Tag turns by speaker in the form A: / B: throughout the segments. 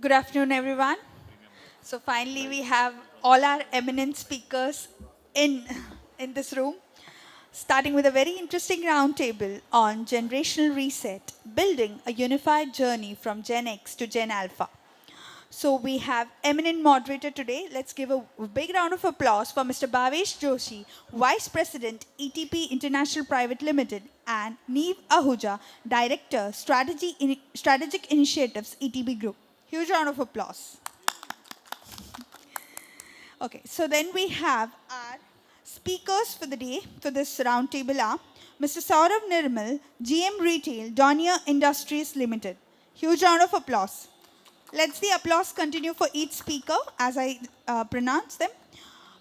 A: Good afternoon, everyone. So finally, we have all our eminent speakers in, in this room, starting with a very interesting roundtable on generational reset, building a unified journey from Gen X to Gen Alpha. So we have eminent moderator today. Let's give a big round of applause for Mr. Bhavesh Doshi, Vice President, ETP International Private Limited, and Neev Ahuja, Director, Strategic Initiatives, ETB Group. Huge round of applause. Okay, so then we have our speakers for the day for this roundtable are Mr. Saurav Nirmal, GM Retail, Donier Industries Limited. Huge round of applause. Let's the applause continue for each speaker as I pronounce them.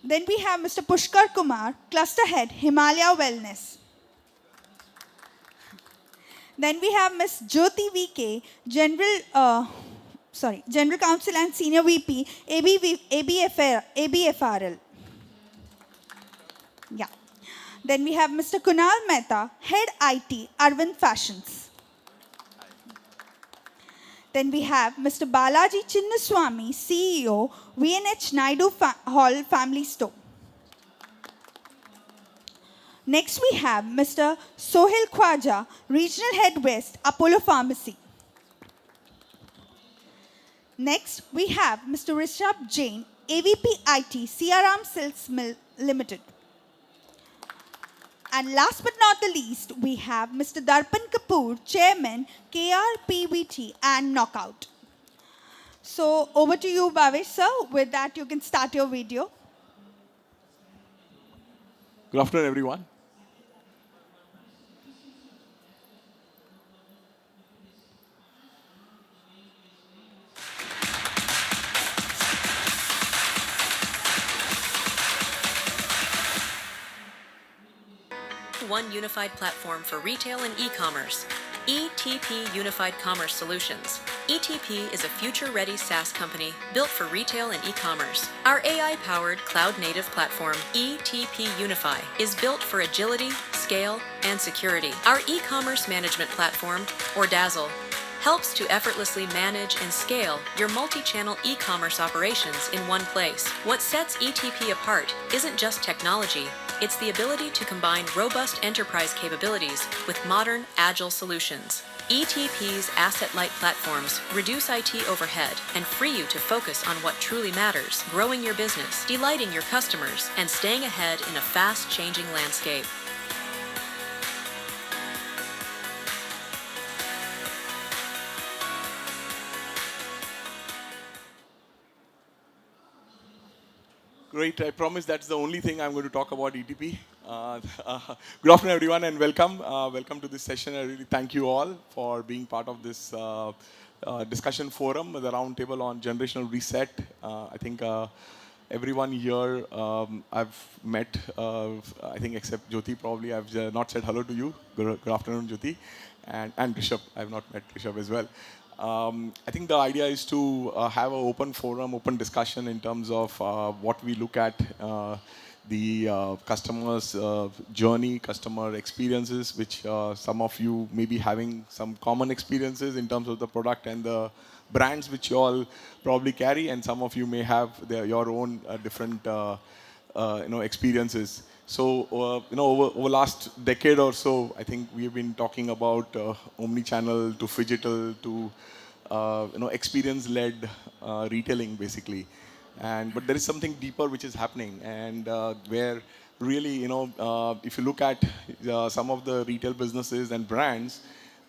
A: Then we have Mr. Pushkar Kumar, Cluster Head, Himalaya Wellness. Then we have Ms. Jyothi VK, General Counsel and Senior VP, ABFRL. Yeah. Then we have Mr. Kunal Mehta, Head IT, Arvind Fashions. Then we have Mr. Balaji Chinnaswamy, CEO, VNH Naidu Hall Family Store. Next we have Mr. Sohil Khwaja, Regional Head West, Apollo Pharmacy. Next we have Mr. Rishabh Jain, AVP IT, Siyaram Silks Mill Limited. And last but not the least, we have Mr. Darpan Kapoor, Chairman, KRPVT and Knockout. So over to you, Bhavesh, sir. With that, you can start your video.
B: Good afternoon, everyone.
C: One unified platform for retail and e-commerce. ETP Unified Commerce Solutions. ETP is a future-ready SaaS company built for retail and e-commerce. Our AI-powered cloud-native platform, ETP Unify, is built for agility, scale, and security. Our e-commerce management platform, or Dazzle, helps to effortlessly manage and scale your multi-channel e-commerce operations in one place. What sets ETP apart isn't just technology, it's the ability to combine robust enterprise capabilities with modern, agile solutions. ETP's asset-light platforms reduce IT overhead and free you to focus on what truly matters, growing your business, delighting your customers, and staying ahead in a fast-changing landscape.
B: Great. I promise that's the only thing I'm going to talk about ETP. Good afternoon, everyone, and welcome. Welcome to this session. I really thank you all for being part of this discussion forum, the roundtable on generational reset. I think everyone here I've met, I think except Jyothi probably. I've not said hello to you. Good afternoon, Jyothi. And Rishabh. I've not met Rishabh as well. I think the idea is to have an open forum, open discussion in terms of what we look at the customer's journey, customer experiences, which some of you may be having some common experiences in terms of the product and the brands which you all probably carry, and some of you may have your own different experiences. So, over last decade or so, I think we've been talking about omni-channel to phygital to, experience-led retailing, basically. But there is something deeper which is happening, and where really, if you look at some of the retail businesses and brands,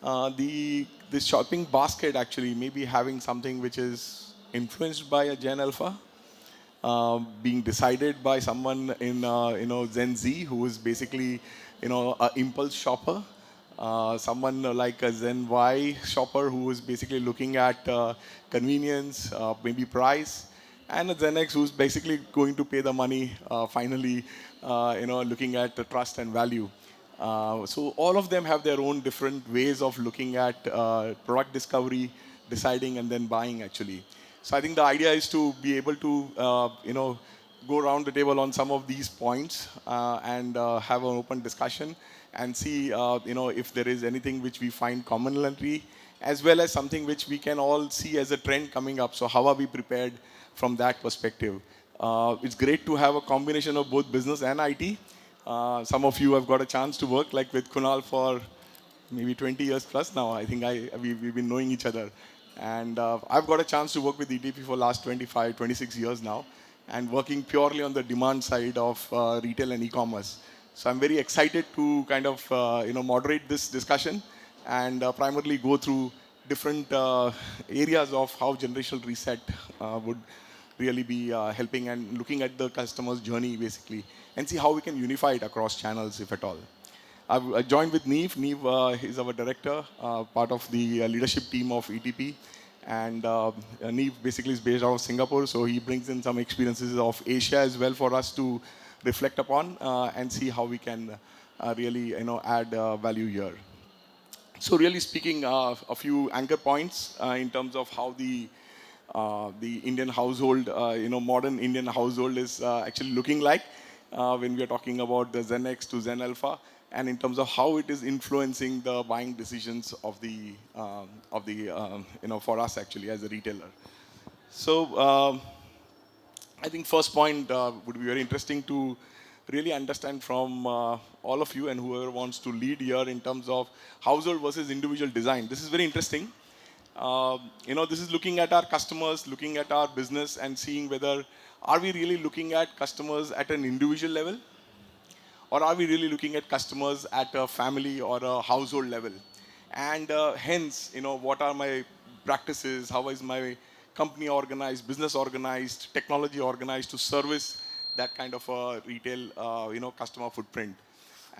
B: the shopping basket actually may be having something which is influenced by a Gen Alpha, being decided by someone in Gen Z who is basically an impulse shopper, someone like a Gen Y shopper who is basically looking at convenience, maybe price, and a Gen X who's basically going to pay the money finally, looking at the trust and value. So all of them have their own different ways of looking at product discovery, deciding, and then buying actually. So I think the idea is to be able to, go around the table on some of these points and have an open discussion and see, if there is anything which we find commonality as well as something which we can all see as a trend coming up. So how are we prepared from that perspective? It's great to have a combination of both business and IT. Some of you have got a chance to work like with Kunal for maybe 20 years plus now. I think we've been knowing each other. And I've got a chance to work with ETP for last 25, 26 years now, and working purely on the demand side of retail and e-commerce. So I'm very excited to kind of moderate this discussion and primarily go through different areas of how generational reset would really be helping and looking at the customer's journey basically, and see how we can unify it across channels if at all. I've joined with Neev. Neev is our director, part of the leadership team of ETP. And Neev basically is based out of Singapore, so he brings in some experiences of Asia as well for us to reflect upon and see how we can really add value here. So really speaking, a few anchor points in terms of how the Indian household, modern Indian household is actually looking like when we are talking about the Zen X to Zen Alpha, and in terms of how it is influencing the buying decisions of the for us actually as a retailer. So I think first point would be very interesting to really understand from all of you and whoever wants to lead here in terms of household versus individual design. This is very interesting. This is looking at our customers, looking at our business and seeing whether are we really looking at customers at an individual level, or are we really looking at customers at a family or a household level? And hence, what are my practices? How is my company organized, business organized, technology organized to service that kind of a retail, customer footprint?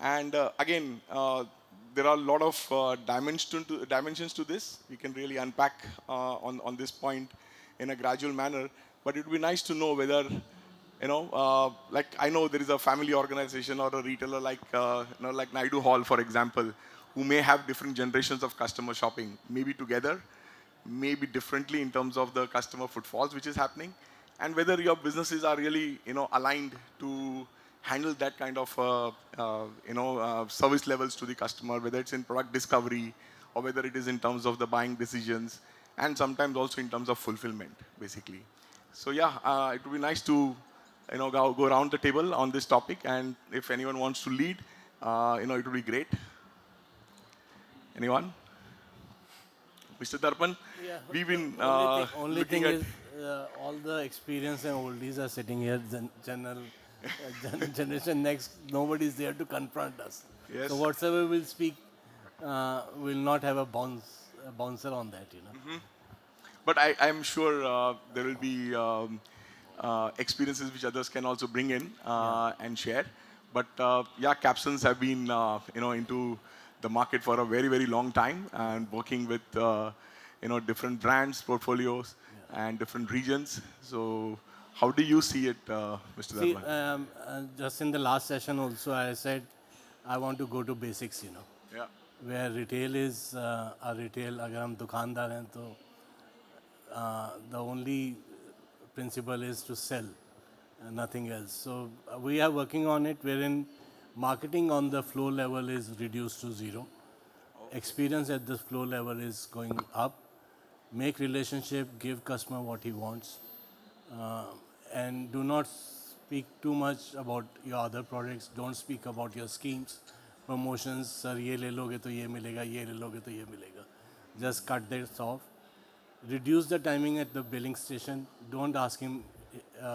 B: And again, there are a lot of dimensions to this. We can really unpack on this point in a gradual manner. But it would be nice to know whether, like I know there is a family organization or a retailer like, like Naidu Hall, for example, who may have different generations of customer shopping, maybe together, maybe differently in terms of the customer footfalls which is happening, and whether your businesses are really, aligned to handle that kind of, service levels to the customer, whether it's in product discovery or whether it is in terms of the buying decisions, and sometimes also in terms of fulfillment, basically. So yeah, it would be nice to go around the table on this topic, and if anyone wants to lead, it would be great. Anyone? Mr. Darpan,
D: Yeah,
B: we've been
D: only
B: looking
D: thing
B: at.
D: is all the experience and oldies are sitting here. Generation next, nobody is there to confront us.
B: Yes.
D: So whatsoever we'll speak, will not have a bouncer on that.
B: But I'm sure there will be experiences which others can also bring in and share. But yeah, captions have been into the market for a very, very long time and working with different brands, portfolios, and different regions. So how do you see it, Mr.
D: See,
B: Darpan?
D: just in the last session also, I said I want to go to basics.
B: Yeah.
D: Where retail is a retail. अगर हम दुकानदार हैं तो the only principle is to sell, nothing else. So we are working on it wherein marketing on the floor level is reduced to zero. Experience at the floor level is going up. Make relationship, give customer what he wants. And do not speak too much about your other products. Don't speak about your schemes, promotions. Sir, ये ले लोगे तो ये मिलेगा, ये ले लोगे तो ये मिलेगा. Just cut this off. Reduce the timing at the billing station. Don't ask him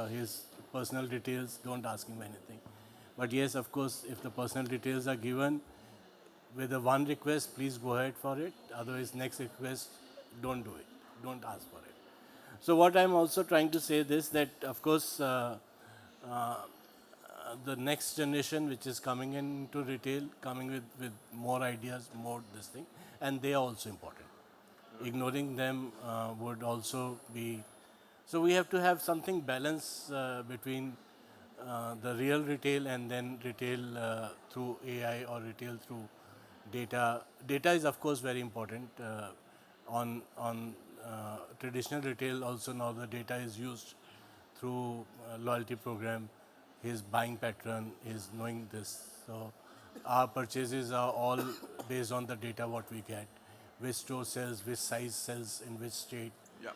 D: his personal details. Don't ask him anything. But yes, of course, if the personal details are given with a one request, please go ahead for it. Otherwise, next request, don't do it. Don't ask for it. So what I'm also trying to say this, that of course, the next generation which is coming into retail, coming with more ideas, more this thing, and they are also important. Ignoring them would also be. So we have to have something balance between the real retail and then retail through AI or retail through data. Data is of course very important. On traditional retail also now the data is used through loyalty program, his buying pattern, his knowing this. So our purchases are all based on the data what we get. which store sells, which size sells in which state,
B: Yeah.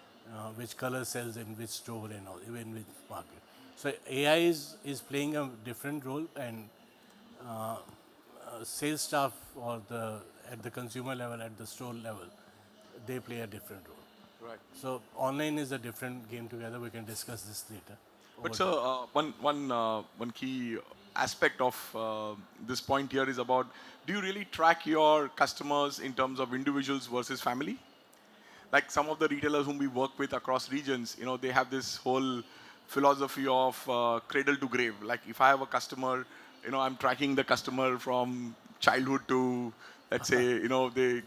D: which color sells in which store and all, in which market. So AI is playing a different role, and sales staff or at the consumer level, at the store level, they play a different role.
B: Right.
D: So online is a different game together. We can discuss this later.
B: But
D: Over to
B: sir,
D: you.
B: one key aspect of this point here is about: do you really track your customers in terms of individuals versus family? Like some of the retailers whom we work with across regions, they have this whole philosophy of cradle to grave. Like if I have a customer, I'm tracking the customer from childhood to, let's say, they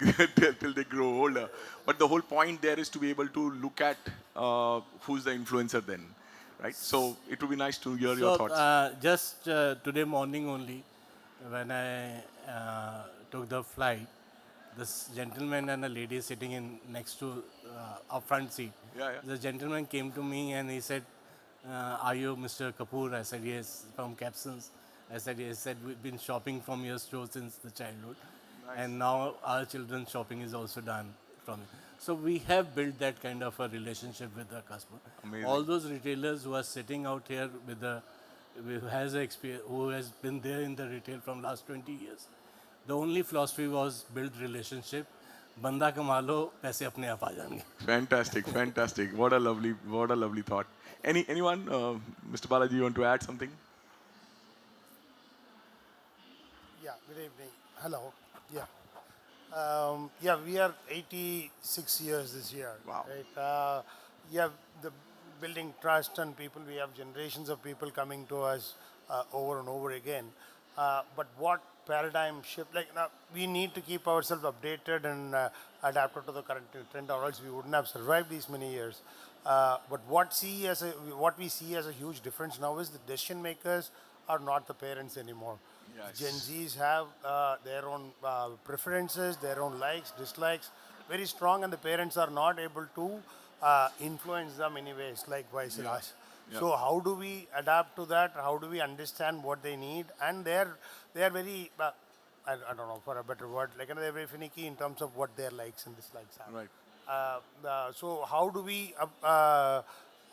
B: till they grow older. But the whole point there is to be able to look at who's the influencer then, right? So it would be nice to hear your
D: So
B: thoughts.
D: just today morning only, when I took the flight, this gentleman and a lady sitting in next to a front seat.
B: Yeah, yeah.
D: The gentleman came to me and he said, "Are you Mr. Kapoor?" I said, "Yes." From Capsules. I said, "Yes." He said, "We've been shopping from your store since the childhood,
B: Nice.
D: and now our children's shopping is also done from it." So we have built that kind of a relationship with the customer.
B: Amazing.
D: All those retailers who are sitting out here who has been there in the retail from last 20 years, the only philosophy was build relationship. बंदा कमा लो, पैसे अपने आप आ जाएंगे.
B: Fantastic, fantastic. What a lovely thought. Anyone, Mr. Balaji, you want to add something?
E: Yeah, good evening. Hello. Yeah. Yeah, we are 86 years this year.
B: Wow.
E: Right? Yeah, the building trust and people, we have generations of people coming to us over and over again. But what paradigm shift, like now, we need to keep ourselves updated and adapted to the current trend, or else we wouldn't have survived these many years. But what we see as a huge difference now is the decision makers are not the parents anymore.
B: Yes.
E: Gen Zs have their own preferences, their own likes, dislikes, very strong, and the parents are not able to influence them in ways like vice versa.
B: Yeah.
E: So how do we adapt to that? How do we understand what they need? And they are very, I don't know for a better word, like they're very finicky in terms of what their likes and dislikes are.
B: Right.
E: So how do we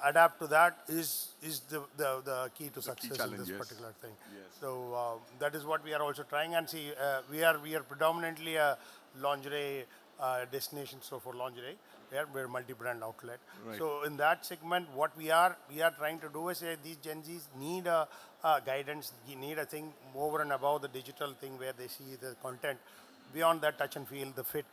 E: adapt to that is the key to success in
B: challenge,
E: this
B: yes.
E: particular thing.
B: Yes.
E: So that is what we are also trying, and see we are predominantly a lingerie destination. So for lingerie, we're a multi-brand outlet.
B: Right.
E: So in that segment, what we are trying to do is these Gen Zs need a guidance. You need a thing over and above the digital thing where they see the content. Beyond that, touch and feel, the fit.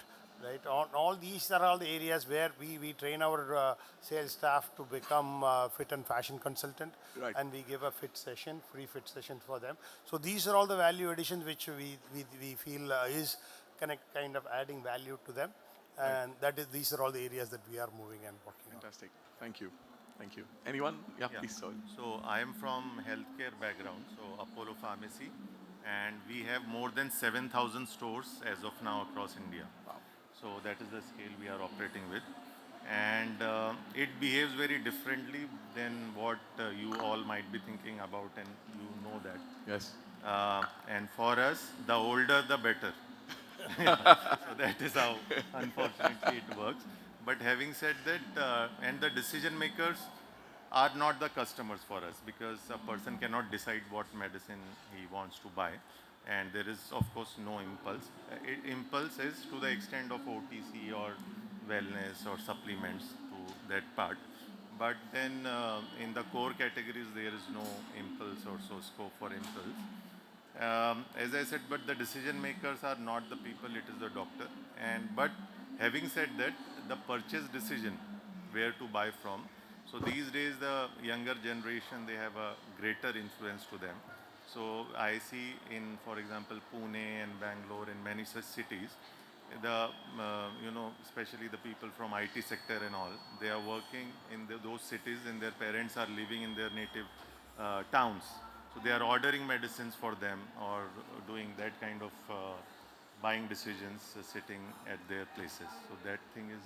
E: Right. All these are all the areas where we train our sales staff to become fit and fashion consultant,
B: Right.
E: and we give a fit session, free fit session for them. So these are all the value additions which we feel is kind of adding value to them, and these are all the areas that we are moving and working on.
B: Fantastic. Thank you. Thank you. Anyone? Yeah,
F: Yeah.
B: please, sorry.
F: So I am from healthcare background, so Apollo Pharmacy, and we have more than 7,000 stores as of now across India.
B: Wow.
F: So that is the scale we are operating with, and it behaves very differently than what you all might be thinking about, and you know that.
B: Yes.
F: And for us, the older the better. So that is how, unfortunately, it works. But having said that, and the decision makers are not the customers for us, because a person cannot decide what medicine he wants to buy, and there is of course no impulse. Impulse is to the extent of OTC or wellness or supplements to that part. But then in the core categories there is no impulse or so scope for impulse. As I said, but the decision makers are not the people, it is the doctor. But having said that, the purchase decision, where to buy from. So these days the younger generation, they have a greater influence to them. So I see in, for example, Pune and Bangalore and many such cities, especially the people from IT sector and all, they are working in those cities, and their parents are living in their native towns. So they are ordering medicines for them, or doing that kind of buying decisions sitting at their places. So that thing is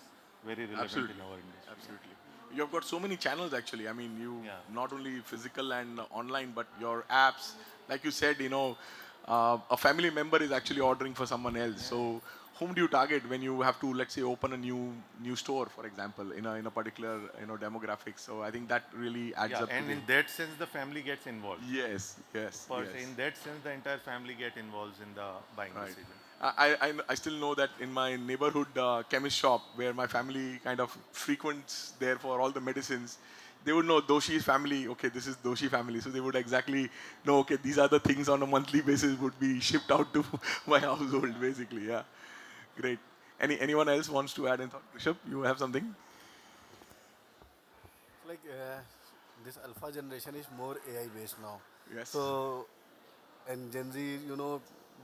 F: very relevant
B: Absolutely.
F: in our industry.
B: Absolutely. You have got so many channels actually. I mean, you
F: Yeah.
B: not only physical and online, but your apps. Like you said, a family member is actually ordering for someone else. So whom do you target when you have to, let's say, open a new store, for example, in a particular demographic? So I think that really adds
F: Yeah,
B: up.
F: and
B: To
F: in that sense, the family gets involved.
B: yes, yes,
F: Per se,
B: yes.
F: in that sense, the entire family get involved in the buying
B: Right.
F: decision.
B: I still know that in my neighborhood chemist shop, where my family kind of frequents there for all the medicines, they would know Doshi's family. Okay, this is Doshi family, so they would exactly know. Okay, these are the things on a monthly basis would be shipped out to my household, basically. Yeah, great. Anyone else wants to add in thought? Rishabh, you have something?
G: Like this alpha generation is more AI based now.
B: Yes.
G: So and Gen Z,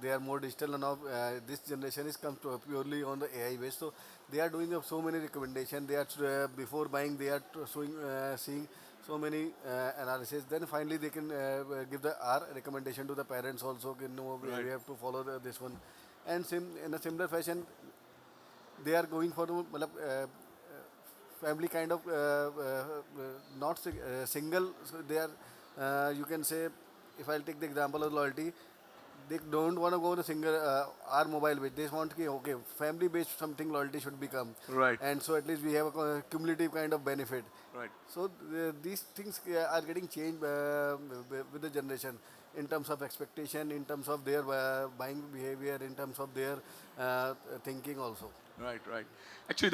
G: they are more digital now. This generation is come to purely on the AI based. So they are doing so many recommendations. They are before buying, they are seeing so many analysis. Then finally they can give the our recommendation to the parents also.
B: Right.
G: We have to follow this one. And in a similar fashion, they are going for the family kind of not single. So they are you can say, if I'll take the example of loyalty, they don't want to go the single our mobile based. They want to okay, family based something loyalty should become,
B: Right.
G: and so at least we have a cumulative kind of benefit.
B: Right.
G: So these things are getting changed with the generation, in terms of expectation, in terms of their buying behavior, in terms of their thinking also.
B: Right, right. Actually,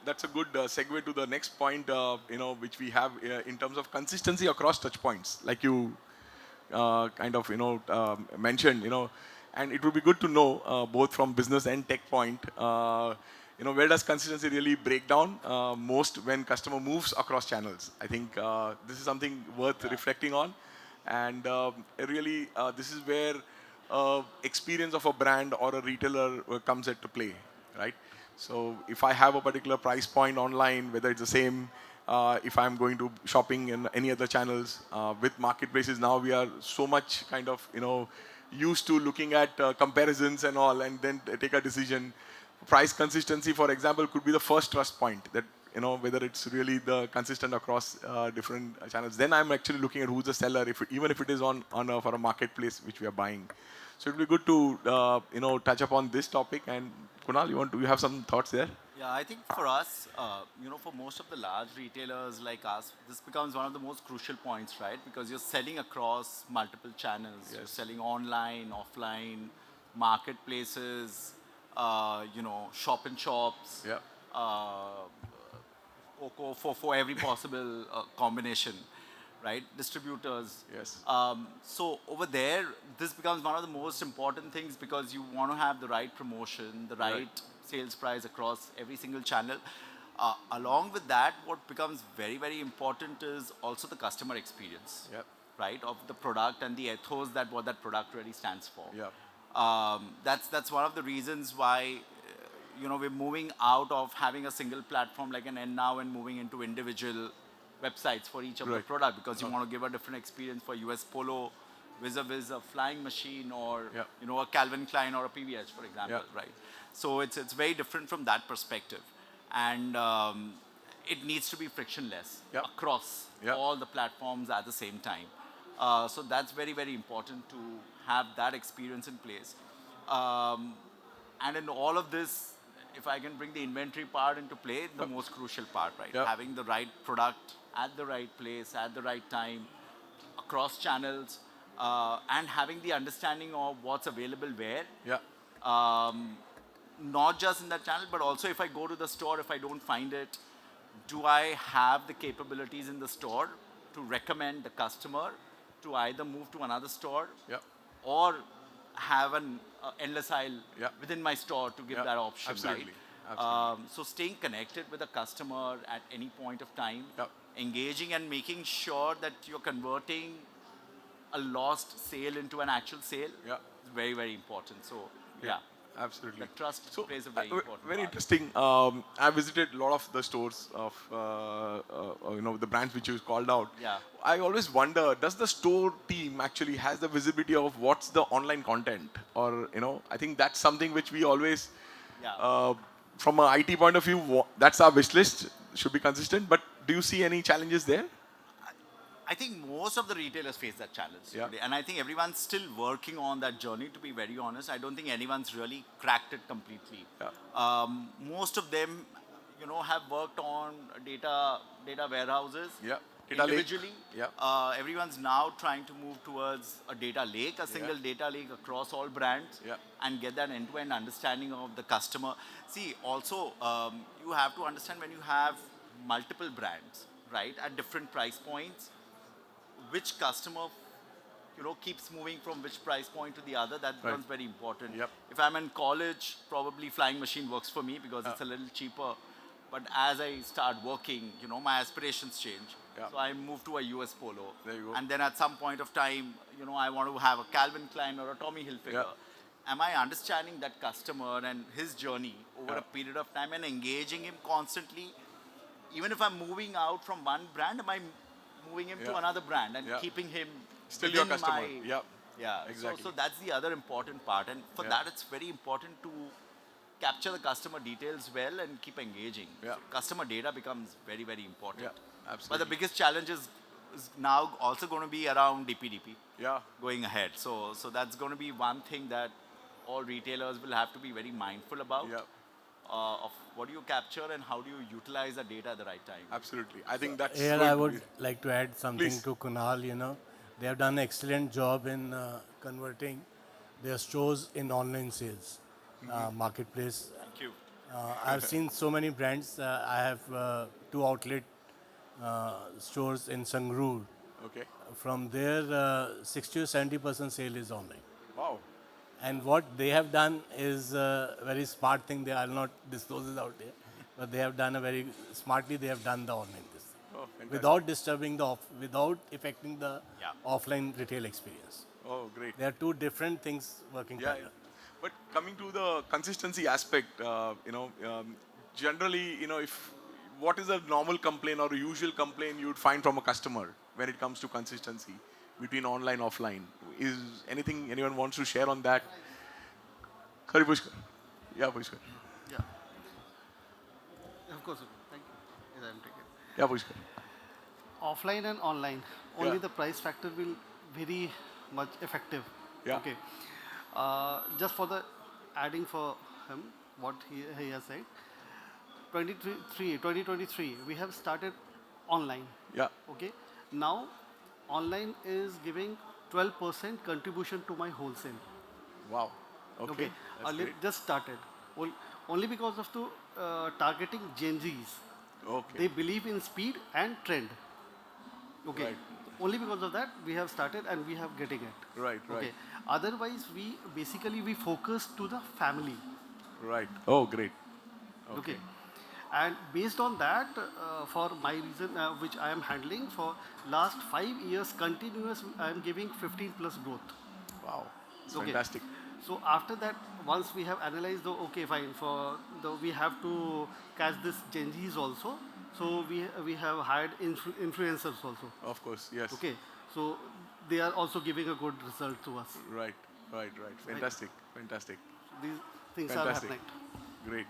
B: that's a good segue to the next point, which we have in terms of consistency across touch points, like you kind of, mentioned, and it would be good to know both from business and tech point, where does consistency really break down most when customer moves across channels? I think this is something worth reflecting on, and really this is where experience of a brand or a retailer comes into play, right? So if I have a particular price point online, whether it's the same, if I'm going to shopping in any other channels with marketplaces, now we are so much kind of used to looking at comparisons and all, and then take a decision. Price consistency, for example, could be the first trust point that whether it's really the consistent across different channels. Then I'm actually looking at who's the seller, even if it is on for a marketplace which we are buying. So it would be good to touch upon this topic. And Kunal, you have some thoughts there?
H: Yeah, I think for us, for most of the large retailers like us, this becomes one of the most crucial points, right? Because you're selling across multiple channels. You're selling online, offline, marketplaces, shop in shops,
B: Yeah.
H: uh, for every possible combination, right? Distributors.
B: Yes.
H: So over there, this becomes one of the most important things, because you want to have the right promotion, the right sales price across every single channel. Along with that, what becomes very, very important is also the customer experience,
B: Yep.
H: right? Of the product and the ethos that what that product really stands for.
B: Yep.
H: That's one of the reasons why we're moving out of having a single platform like an N now and moving into individual websites for each of the
B: Right.
H: product, because you want to give a different experience for US Polo vis-a-vis a flying machine, or
B: Yeah.
H: a Calvin Klein or a PVH, for example,
B: Yeah.
H: right? So it's very different from that perspective, and it needs to be frictionless
B: Yeah.
H: across
B: Yeah.
H: all the platforms at the same time. So that's very, very important to have that experience in place. And in all of this, if I can bring the inventory part into play, the most crucial part, right?
B: Yeah.
H: Having the right product at the right place, at the right time, across channels, and having the understanding of what's available where.
B: Yeah.
H: Not just in that channel, but also if I go to the store, if I don't find it, do I have the capabilities in the store to recommend the customer to either move to another store,
B: Yeah.
H: or have an endless aisle
B: Yeah.
H: within my store to give
B: Yeah.
H: that option,
B: Absolutely.
H: right?
B: Absolutely.
H: So staying connected with the customer at any point of time,
B: Yeah.
H: engaging and making sure that you're converting a lost sale into an actual sale
B: Yeah.
H: is very, very important. So yeah.
B: Absolutely.
H: The trust plays a very important
B: very
H: part.
B: interesting. I visited a lot of the stores of the brands which you called out.
H: Yeah.
B: I always wonder, does the store team actually has the visibility of what's the online content, or I think that's something which we always,
H: Yeah.
B: from an IT point of view, that's our wish list should be consistent. But do you see any challenges there?
H: I think most of the retailers face that challenge
B: Yeah.
H: today. And I think everyone's still working on that journey, to be very honest. I don't think anyone's really cracked it completely.
B: Yeah.
H: Most of them, have worked on data warehouses
B: Yeah. Data lake.
H: individually.
B: Yeah.
H: Everyone's now trying to move towards a data lake, a single data lake across all brands,
B: Yeah.
H: and get that end-to-end understanding of the customer. See, also, you have to understand when you have multiple brands, right, at different price points, which customer keeps moving from which price point to the other, that becomes very important.
B: Yep.
H: If I'm in college, probably flying machine works for me because it's a little cheaper. But as I start working, my aspirations change.
B: Yeah.
H: So I move to a US Polo.
B: There you go.
H: And then at some point of time, I want to have a Calvin Klein or a Tommy Hilfiger.
B: Yeah.
H: Am I understanding that customer and his journey over a period of time and engaging him constantly? Even if I'm moving out from one brand, am I moving him to another brand and keeping him
B: Still your
H: within
B: customer.
H: my-
B: Yeah.
H: Yeah,
B: Exactly.
H: So that's the other important part, and for that it's very important to capture the customer details well and keep engaging.
B: Yeah.
H: So customer data becomes very, very important.
B: Yeah,
H: But
B: absolutely.
H: the biggest challenge is now also going to be around DPDP
B: Yeah.
H: going ahead. So that's going to be one thing that all retailers will have to be very mindful about.
B: Yeah.
H: Of what do you capture and how do you utilize the data at the right time.
B: Absolutely. I think that's
D: Here
B: good.
D: I would like to add something
B: Please.
D: to Kunal. They have done an excellent job in converting their stores in online sales, marketplace.
H: Thank you.
D: I've seen so many brands. I have 2 outlet stores in Sangrur.
B: Okay.
D: From there, 60 to 70% sale is online.
B: Wow.
D: And what they have done is a very smart thing. They are not discloses out there, but they have done a very smartly. They have done the online this
B: Oh, fantastic.
D: without disturbing the without affecting the
H: Yeah.
D: offline retail experience.
B: Oh, great.
D: There are 2 different things working
B: Yeah.
D: together.
B: But coming to the consistency aspect, generally, what is a normal complaint or a usual complaint you would find from a customer when it comes to consistency between online offline? Is anyone wants to share on that? Sorry, Pushkar. Yeah, Pushkar.
G: Yeah. Of course. Thank you. Yes, I'm taking.
B: Yeah, Pushkar.
G: Offline and online, only
B: Yeah.
G: the price factor will very much effective.
B: Yeah.
G: Okay. Just for the adding for him, what he has said, 2023, we have started online.
B: Yeah.
G: Okay. Now, online is giving 12% contribution to my wholesale.
B: Wow. Okay. That's
G: Earlier
B: great.
G: just started. Only because of the targeting Gen Zs.
B: Okay.
G: They believe in speed and trend. Okay.
B: Right.
G: Only because of that we have started and we have getting it.
B: Right. Right.
G: Okay. Otherwise, we focus to the family.
B: Right. Oh, great.
G: Okay. And based on that, for my reason, which I am handling for last 5 years continuous, I am giving 15 plus growth.
B: Wow. It's
G: Okay.
B: fantastic.
G: So after that, once we have analyzed the, okay, fine, we have to catch this Gen Zs also. So we have hired influencers also.
B: Of course. Yes.
G: Okay. So they are also giving a good result to us.
B: Right. Right. Right. Fantastic. Fantastic.
G: These things
B: Fantastic.
G: are happening.
B: Great.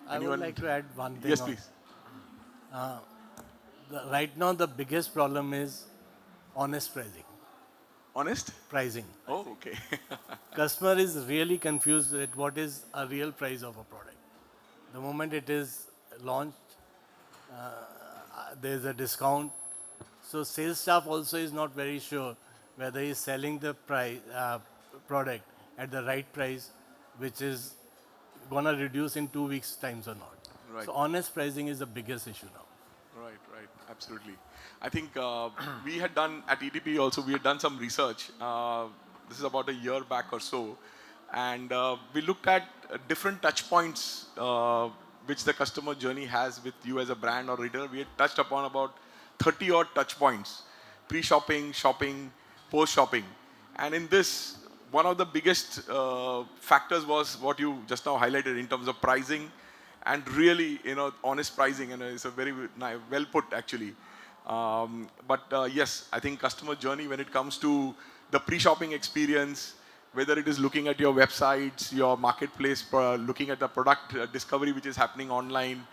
D: I
B: Anyone-
D: would like to add one thing.
B: Yes,
D: on-
B: please.
D: Right now, the biggest problem is honest
B: Honest?
D: pricing.
B: Oh, okay.
D: Customer is really confused with what is a real price of a product. The moment it is launched, there is a discount. So sales staff also is not very sure whether he is selling the product at the right price, which is going to reduce in 2 weeks' times or not.
B: Right.
D: So honest pricing is the biggest issue now.
B: Right, right, absolutely. I think we had done at EDP also, we had done some research. This is about a year back or so. And we looked at different touch points which the customer journey has with you as a brand or retailer. We had touched upon about 30 odd touch points, pre-shopping, shopping, post-shopping. And in this, one of the biggest factors was what you just now highlighted in terms of pricing and really, honest pricing. And it's a very well put actually. But yes, I think customer journey when it comes to the pre-shopping experience, whether it is looking at your websites, your marketplace, looking at the product discovery which is happening online,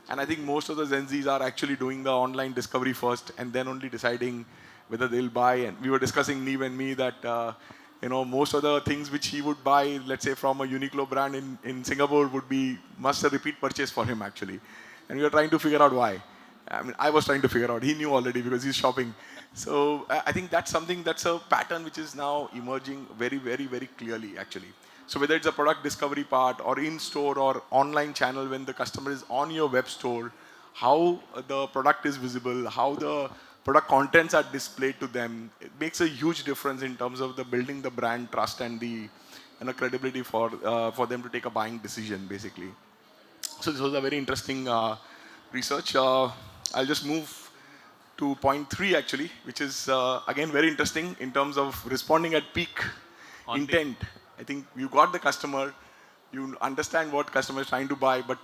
B: And I think most of the Gen Zs are actually doing the online discovery first and then only deciding whether they'll buy. And we were discussing, Neev and me, that most of the things which he would buy, let's say from a Uniqlo brand in Singapore, would be must a repeat purchase for him actually. And we were trying to figure out why. I mean, I was trying to figure out. He knew already because he's shopping. So I think that's something, that's a pattern which is now emerging very, very, very clearly actually. So whether it's a product discovery part or in-store or online channel, when the customer is on your web store, how the product is visible, how the product contents are displayed to them, it makes a huge difference in terms of the building the brand trust and the credibility for them to take a buying decision basically. So this was a very interesting research. I'll just move to point 3 actually, which is again very interesting in terms of responding at peak intent. I think you got the customer, you understand what customer is trying to buy, but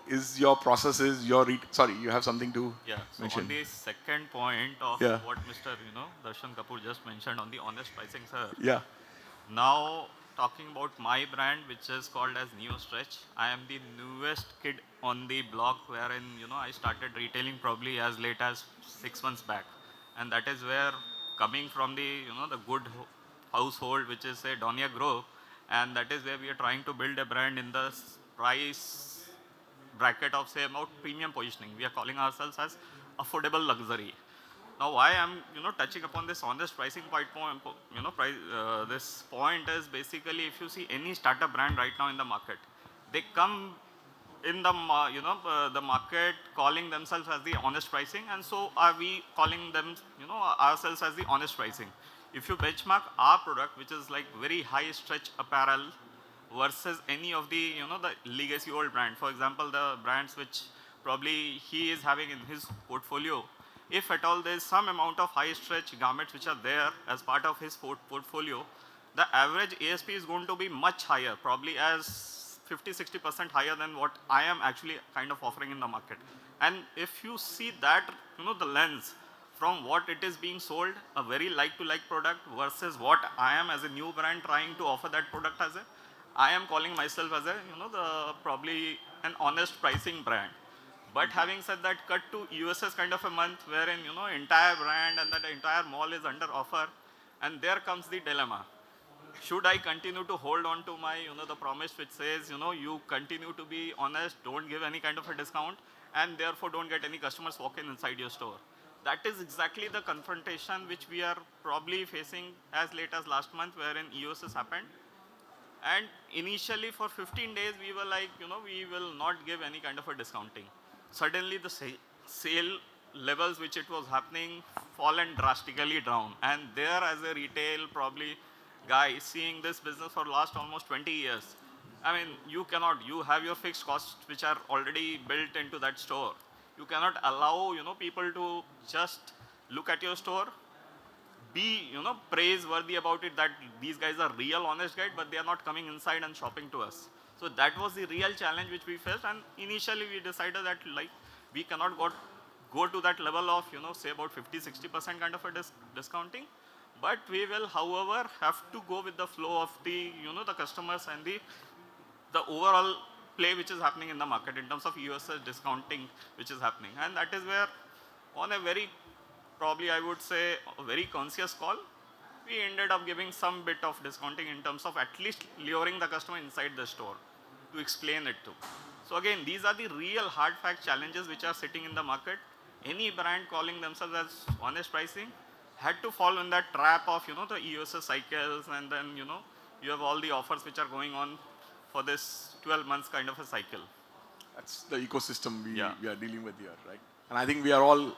B: is your processes, sorry, you have something to mention.
I: On the second point of what Mr. Darshan Kapoor just mentioned on the honest pricing, sir.
B: Yeah.
I: Now talking about my brand, which is called as Neo Stretch. I am the newest kid on the block, wherein I started retailing probably as late as 6 months back, and that is where, coming from the the good household, which is say Donia Grove, and that is where we are trying to build a brand in the price bracket of say about premium positioning. We are calling ourselves as affordable luxury. Now, why I'm touching upon this honest pricing point, this point is basically, if you see any startup brand right now in the market, they come in the the market calling themselves as the honest pricing, and so are we calling them ourselves as the honest pricing. If you benchmark our product, which is like very high stretch apparel, versus any of the the legacy old brand, for example, the brands which probably he is having in his portfolio, if at all there is some amount of high stretch garments which are there as part of his portfolio, the average ASP is going to be much higher, probably as 50-60% higher than what I am actually kind of offering in the market. And if you see that, the lens from what it is being sold, a very like-to-like product versus what I am as a new brand trying to offer that product as a, I am calling myself as a, the probably an honest pricing brand. But having said that, cut to USS kind of a month wherein, entire brand and that entire mall is under offer, and there comes the dilemma. Should I continue to hold on to my, the promise which says, you continue to be honest, don't give any kind of a discount, and therefore don't get any customers walking inside your store. That is exactly the confrontation which we are probably facing as late as last month, wherein EOSS happened. And initially for 15 days, we were like, we will not give any kind of a discounting. Suddenly the sale levels which it was happening fallen drastically down. And there, as a retail probably guy seeing this business for last almost 20 years, I mean, you have your fixed costs which are already built into that store. You cannot allow, people to just look at your store, be, praiseworthy about it, that these guys are real honest guys, but they are not coming inside and shopping to us. So that was the real challenge which we faced, and initially we decided that like we cannot go to that level of, say about 50-60% kind of a discounting, but we will, however, have to go with the flow of the, the customers and the overall play which is happening in the market in terms of USS discounting which is happening. And that is where, on a very, probably I would say, a very conscious call, we ended up giving some bit of discounting in terms of at least luring the customer inside the store to explain it to. So again, these are the real hard fact challenges which are sitting in the market. Any brand calling themselves as honest pricing had to fall in that trap of, the EOSS cycles, and then, you have all the offers which are going on for this 12 months kind of a cycle.
B: That's the ecosystem we are dealing with here, right? And I think we are all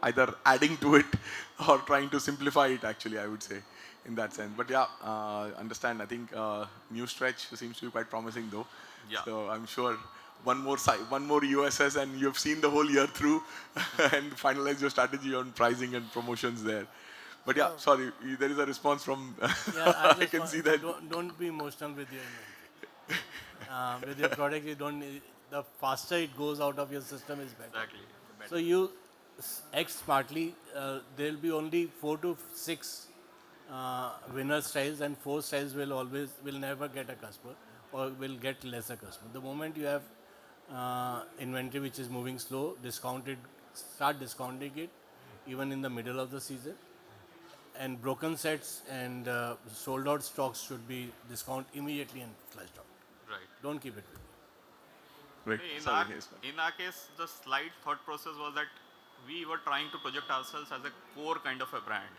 B: either adding to it or trying to simplify it actually, I would say, in that sense. But yeah, understand, I think new stretch seems to be quite promising though.
I: Yeah.
B: So I'm sure one more USS and you've seen the whole year through and finalize your strategy on pricing and promotions there. But yeah, sorry, there is a response from, I can see that.
D: Don't be emotional with your inventory. With your product, you don't need, the faster it goes out of your system is better.
I: Exactly.
D: So you act smartly. There will be only 4 to 6 winner styles, and 4 styles will never get a customer or will get lesser customer. The moment you have inventory which is moving slow, start discounting it even in the middle of the season. And broken sets and sold out stocks should be discount immediately and flushed out.
I: Right.
D: Don't keep it with you.
B: Right.
I: In
B: Sorry,
I: our
B: yes, ma'am.
I: in our case, the slight thought process was that we were trying to project ourselves as a core kind of a brand.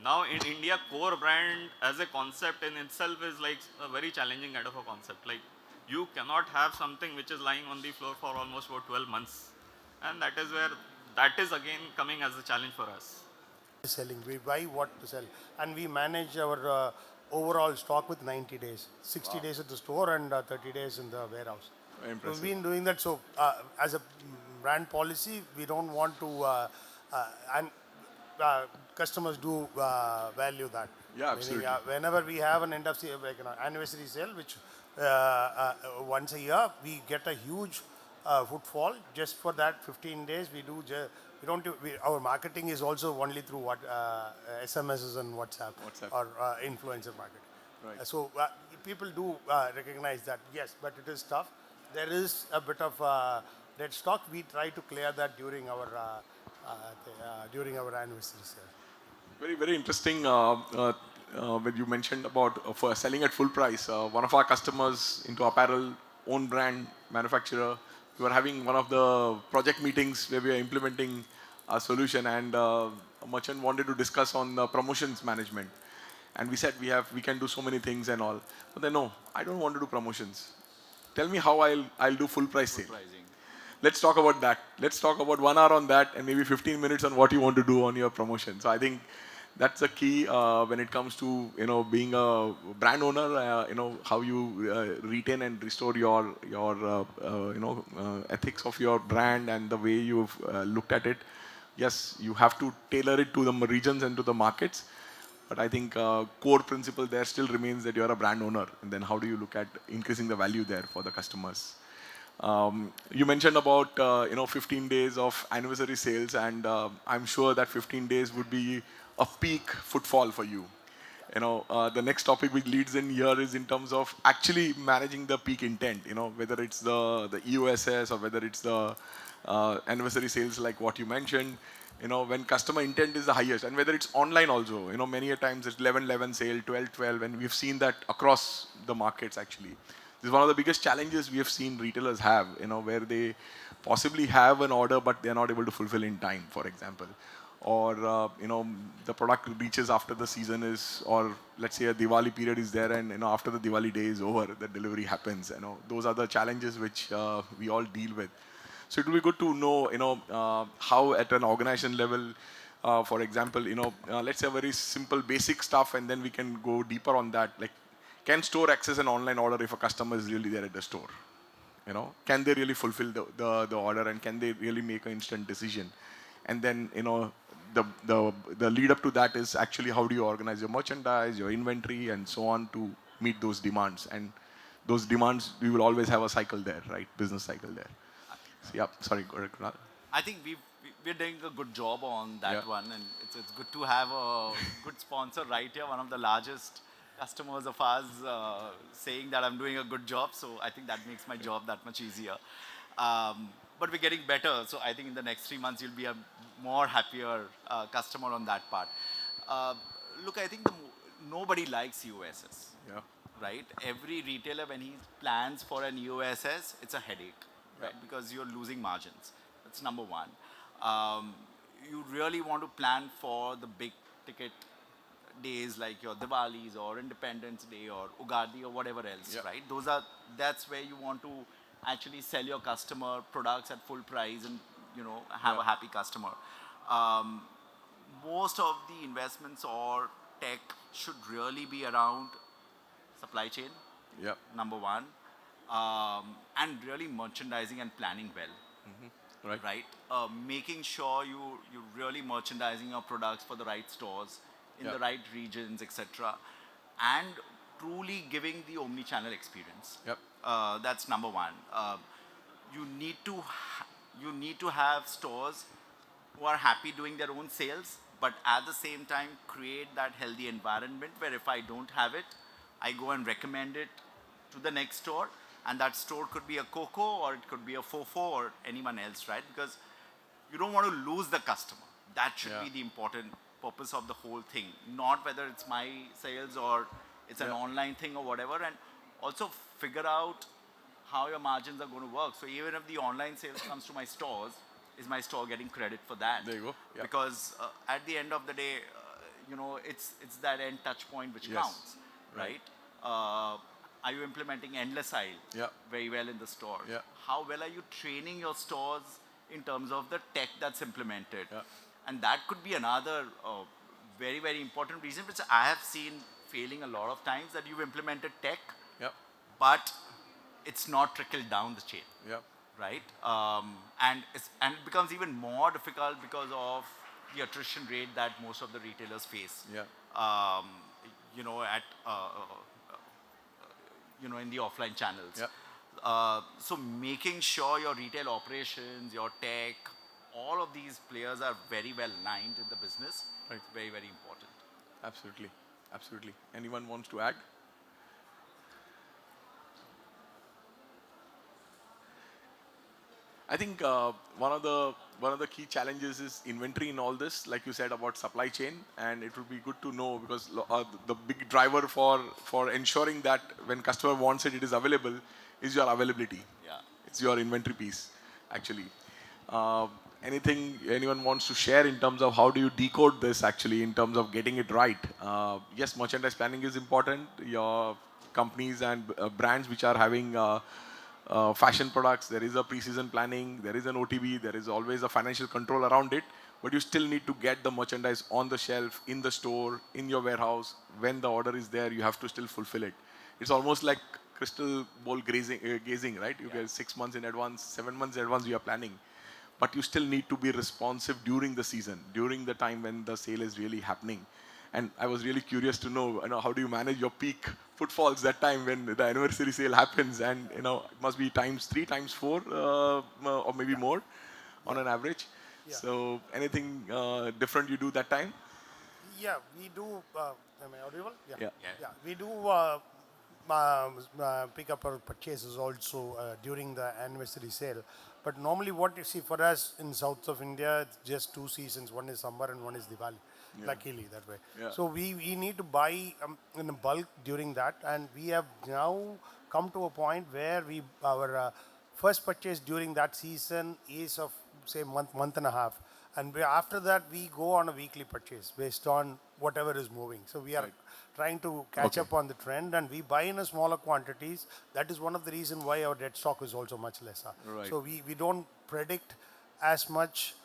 I: Now in India, core brand as a concept in itself is like a very challenging kind of a concept. Like you cannot have something which is lying on the floor for almost about 12 months, and that is where that is again coming as a challenge for us.
E: Selling. We buy what to sell, and we manage our overall stock with 90 days, 60 days at the store and 30 days in the warehouse.
B: Very
E: So
B: impressive.
E: we've been doing that. So as a brand policy, we don't want to, and customers do value that.
B: Yeah, absolutely.
E: Whenever we have an end of like an anniversary sale, which once a year, we get a huge footfall. Just for that 15 days, we do. We don't. Our marketing is also only through what SMSs and WhatsApp, or influencer marketing.
B: Right.
E: So people do recognize that, yes, but it is tough. There is a bit of dead stock. We try to clear that during our anniversary sale.
B: Very, very interesting when you mentioned about for selling at full price. One of our customers into apparel, own brand manufacturer, we were having one of the project meetings where we were implementing a solution, and a merchant wanted to discuss on the promotions management. And we said we can do so many things and all. But then no, I don't want to do promotions. Tell me how I'll do full price sale.
H: Pricing.
B: Let's talk about that. Let's talk about 1 hour on that and maybe 15 minutes on what you want to do on your promotion. So I think that's the key when it comes to being a brand owner. How you retain and restore your ethics of your brand and the way you've looked at it. Yes, you have to tailor it to the regions and to the markets. But I think core principle there still remains that you're a brand owner, and then how do you look at increasing the value there for the customers? You mentioned about 15 days of anniversary sales, and I'm sure that 15 days would be a peak footfall for you. The next topic which leads in here is in terms of actually managing the peak intent. Whether it's the EOSS or whether it's the anniversary sales like what you mentioned. When customer intent is the highest, and whether it's online also. Many a times it's 11/11 sale, 12/12, and we've seen that across the markets actually. This is one of the biggest challenges we have seen retailers have, where they possibly have an order but they're not able to fulfill in time, for example. Or, the product reaches after the season is, or let's say a Diwali period is there and, after the Diwali day is over, the delivery happens. Those are the challenges which we all deal with. So it will be good to know, how at an organization level, for example, let's say a very simple basic stuff and then we can go deeper on that. Like, can store access an online order if a customer is really there at the store? Can they really fulfill the order, and can they really make an instant decision? And then, the lead up to that is actually how do you organize your merchandise, your inventory, and so on to meet those demands. And those demands, we will always have a cycle there, right? Business cycle there. So, yeah, sorry, go ahead, Kunal.
H: I think we're doing a good job on that
B: Yeah.
H: one, and it's good to have a good sponsor right here, one of the largest customers of ours saying that I'm doing a good job. So I think that makes my job that much easier. But we're getting better. So I think in the next 3 months you'll be a more happier customer on that part. Look, I think nobody likes USS.
B: Yeah.
H: Right? Every retailer, when he plans for an USS, it's a headache, right? Because you're losing margins. That's number one. You really want to plan for the big ticket days like your Diwalis or Independence Day or Ugadi or whatever else, right? That's where you want to actually sell your customer products at full price and have a happy customer. Most of the investments or tech should really be around supply chain,
B: Yeah.
H: number one, and really merchandising and planning well.
B: Right.
H: Right? Making sure you're really merchandising your products for the right stores, in the right regions, etc. And truly giving the omni-channel experience.
B: Yep.
H: That's number one. You need to have stores who are happy doing their own sales, but at the same time create that healthy environment where if I don't have it, I go and recommend it to the next store, And that store could be a Coco or it could be a Fofo or anyone else, right? Because you don't want to lose the customer. That should be the important purpose of the whole thing, not whether it's my sales or it's an online thing or whatever. And also figure out how your margins are going to work. So even if the online sales comes to my stores, is my store getting credit for that?
B: There you go. Yeah.
H: Because at the end of the day, it's that end touch point which counts, right? Are you implementing endless aisle very well in the store?
B: Yeah.
H: How well are you training your stores in terms of the tech that's implemented? And that could be another very, very important reason, which I have seen failing a lot of times, that you've implemented tech, but it's not trickled down the chain, right? And it becomes even more difficult because of the attrition rate that most of the retailers face. In the offline channels. So making sure your retail operations, your tech, all of these players are very well aligned in the business. It's very, very important.
B: Absolutely. Absolutely. Anyone wants to add? I think one of the key challenges is inventory in all this, like you said about supply chain, and it would be good to know, because the big driver for ensuring that when customer wants it, it is available, is your availability. It's your inventory piece, actually. Anything anyone wants to share in terms of how do you decode this actually in terms of getting it right? Yes, merchandise planning is important. Your companies and brands which are having fashion products, there is a pre-season planning, there is an OTB, there is always a financial control around it, but you still need to get the merchandise on the shelf, in the store, in your warehouse. When the order is there, you have to still fulfill it. It's almost like crystal ball gazing, right? You get 6 months in advance, 7 months in advance, you are planning. But you still need to be responsive during the season, during the time when the sale is really happening. And I was really curious to know, how do you manage your peak footfalls that time when the anniversary sale happens? And, it must be times 3, times 4, or maybe more on an average. So anything different you do that time?
E: Yeah, we do. Am I audible?
B: Yeah.
E: We do pick up our purchases also during the anniversary sale. But normally what you see for us in south of India, it's just 2 seasons. One is summer and one is Diwali. Luckily that way. So we need to buy in bulk during that. And we have now come to a point where our first purchase during that season is of say month and a half. And after that, we go on a weekly purchase based on whatever is moving. So we are trying to catch up on the trend, and we buy in a smaller quantities. That is one of the reasons why our dead stock is also much lesser. So we don't predict as much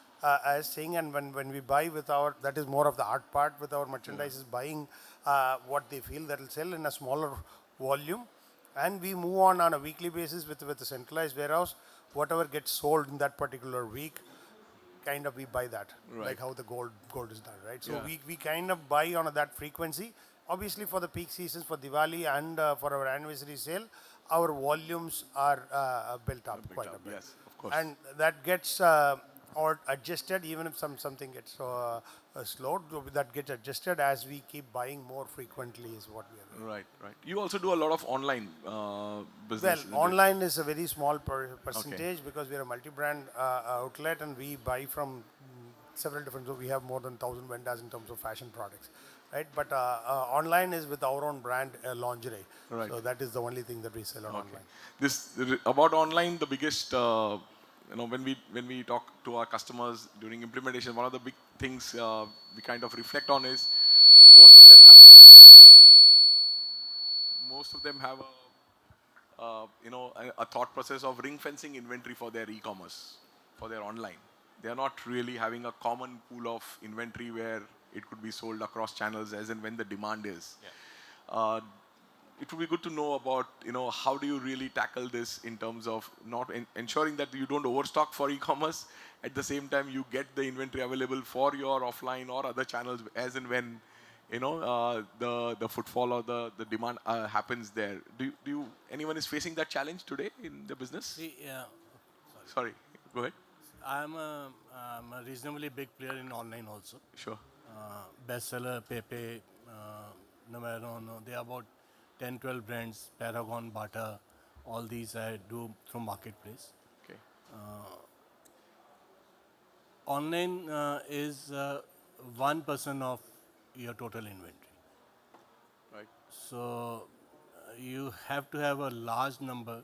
E: as saying, and when we buy with our, that is more of the art part with our merchandise is buying what they feel that will sell in a smaller volume. And we move on a weekly basis with a centralized warehouse. Whatever gets sold in that particular week, kind of we buy that, like how the gold is done, right? So we kind of buy on that frequency. Obviously for the peak seasons, for Diwali and for our anniversary sale, our volumes are built up quite a bit.
B: Yes, of course.
E: And that gets or adjusted, even if something gets slowed, that gets adjusted as we keep buying more frequently is what we are doing.
B: Right. You also do a lot of online business.
E: Well, online is a very small percentage because we are a multi-brand outlet and we buy from several different, so we have more than 1,000 vendors in terms of fashion products, right? But online is with our own brand lingerie. So that is the only thing that we sell on online.
B: About online, the biggest, when we talk to our customers during implementation, one of the big things we kind of reflect on is most of them have a thought process of ring fencing inventory for their e-commerce, for their online. They are not really having a common pool of inventory where it could be sold across channels as and when the demand is. It would be good to know about, how do you really tackle this in terms of not ensuring that you don't overstock for e-commerce. At the same time, you get the inventory available for your offline or other channels as and when, the footfall or the demand happens there. Anyone is facing that challenge today in the business? Sorry, go ahead.
D: I'm a reasonably big player in online also.
B: Sure.
D: Bestseller, Pepe, Numero, they are about 10, 12 brands, Paragon, Bata, All these I do through marketplace.
B: Okay.
D: Online is 1% of your total inventory.
B: Right.
D: So you have to have a large number,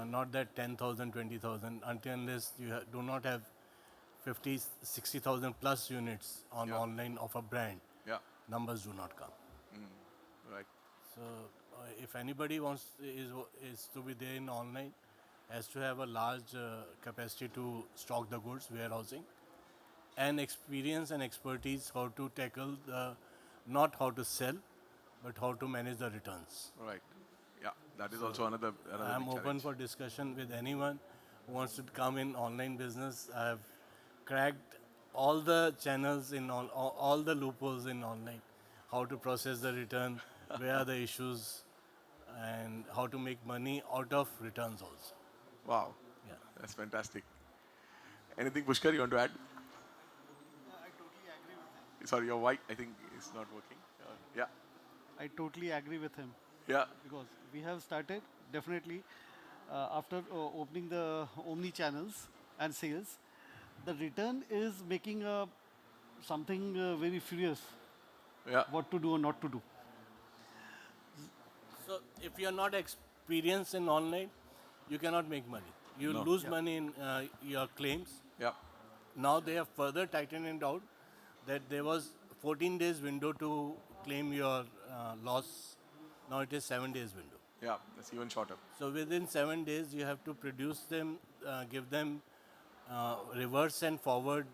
D: not that 10,000, 20,000, until unless you do not have 50, 60,000 plus units on
B: Yeah.
D: online of a brand,
B: Yeah.
D: numbers do not come.
B: Right.
D: So if anybody is to be there in online, has to have a large capacity to stock the goods, warehousing, and experience and expertise how to tackle not how to sell, but how to manage the returns.
B: Right. Yeah. That is also another
D: I'm
B: big
D: open
B: challenge.
D: for discussion with anyone who wants to come in online business. I have cracked all the channels in all the loopholes in online, how to process the return, where are the issues, and how to make money out of returns also.
B: Wow.
D: Yeah.
B: That's fantastic. Anything, Pushkar, you want to add?
J: I totally agree with him.
B: Sorry, your mic, I think, is not working. Yeah.
J: I totally agree with him
B: Yeah.
J: because we have started definitely after opening the omni channels and sales. The return is making something very furious
B: Yeah.
J: what to do or not to do.
D: So if you are not experienced in online, you cannot make money. You
B: No.
D: lose
J: Yeah.
D: money in your claims.
B: Yeah.
D: Now they have further tightened it out that there was 14 days window to claim your loss. Now it is 7 days window.
B: Yeah. That's even shorter.
D: So within 7 days you have to produce them, give them reverse and forward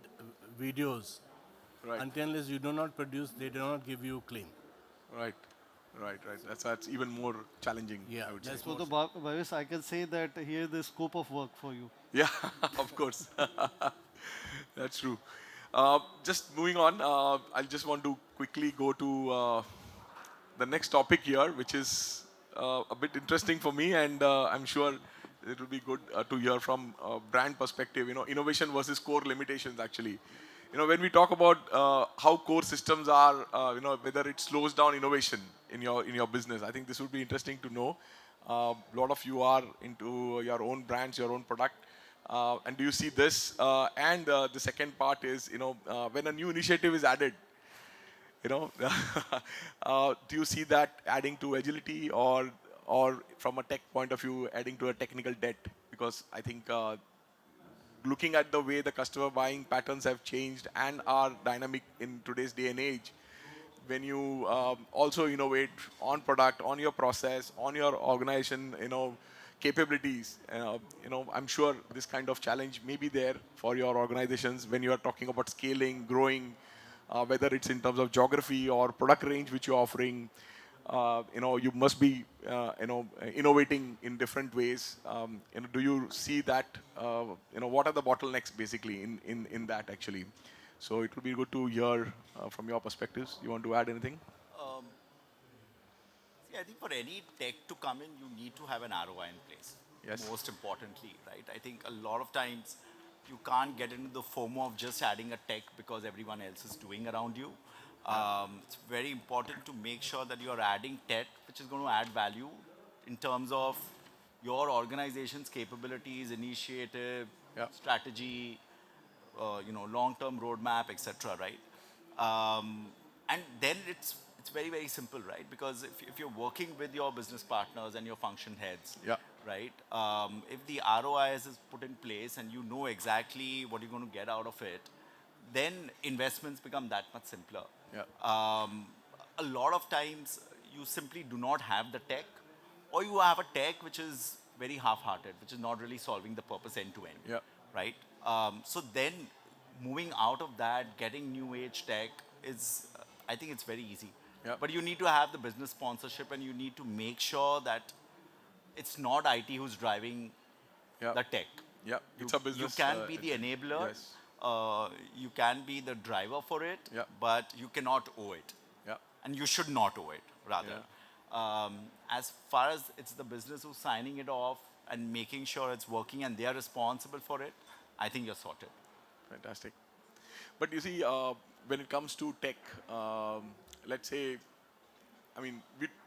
D: videos.
B: Right.
D: Until unless you do not produce, they do not give you claim.
B: Right. Right. Right. That's even more challenging,
D: Yeah,
B: I would say.
D: that's
J: So
D: more.
J: the Bhavesh, I can say that here the scope of work for you.
B: Yeah, of course. That's true. Just moving on, I just want to quickly go to the next topic here, which is a bit interesting for me, and I'm sure it will be good to hear from a brand perspective. Innovation versus core limitations. Actually, when we talk about how core systems are, whether it slows down innovation in your business, I think this would be interesting to know. A lot of you are into your own brands, your own product. And do you see this? And the second part is, when a new initiative is added, you know, do you see that adding to agility or from a tech point of view, adding to a technical debt? Because I think looking at the way the customer buying patterns have changed and are dynamic in today's day and age, when you also innovate on product, on your process, on your organization, capabilities, I'm sure this kind of challenge may be there for your organizations when you are talking about scaling, growing, whether it's in terms of geography or product range which you're offering. You must be, innovating in different ways. Do you see that? What are the bottlenecks basically in that actually? So it would be good to hear from your perspectives. You want to add anything?
H: Um, See, I think for any tech to come in, you need to have an ROI in place.
B: Yes.
H: Most importantly, right? I think a lot of times you can't get into the FOMO of just adding a tech because everyone else is doing around you. It's very important to make sure that you're adding tech which is going to add value in terms of your organization's capabilities, initiative,
B: Yeah.
H: strategy, long-term roadmap, etc. Right? And then it's very very simple, right? Because if you're working with your business partners and your function heads,
B: Yeah.
H: right? If the ROIs is put in place and you know exactly what you're going to get out of it, then investments become that much simpler.
B: Yeah.
H: A lot of times you simply do not have the tech, or you have a tech which is very half-hearted, which is not really solving the purpose end to end,
B: Yeah.
H: right? So then moving out of that, getting new age tech is, I think it's very easy.
B: Yeah.
H: But you need to have the business sponsorship and you need to make sure that it's not IT who's driving
B: Yeah.
H: the tech.
B: Yeah. It's a business.
H: You can be the enabler.
B: Yes.
H: You can be the driver for it,
B: Yeah.
H: but you cannot owe it.
B: Yeah.
H: And you should not owe it, rather. As far as it's the business who's signing it off and making sure it's working and they are responsible for it, I think you're sorted.
B: Fantastic. But you see, when it comes to tech, let's say, I mean,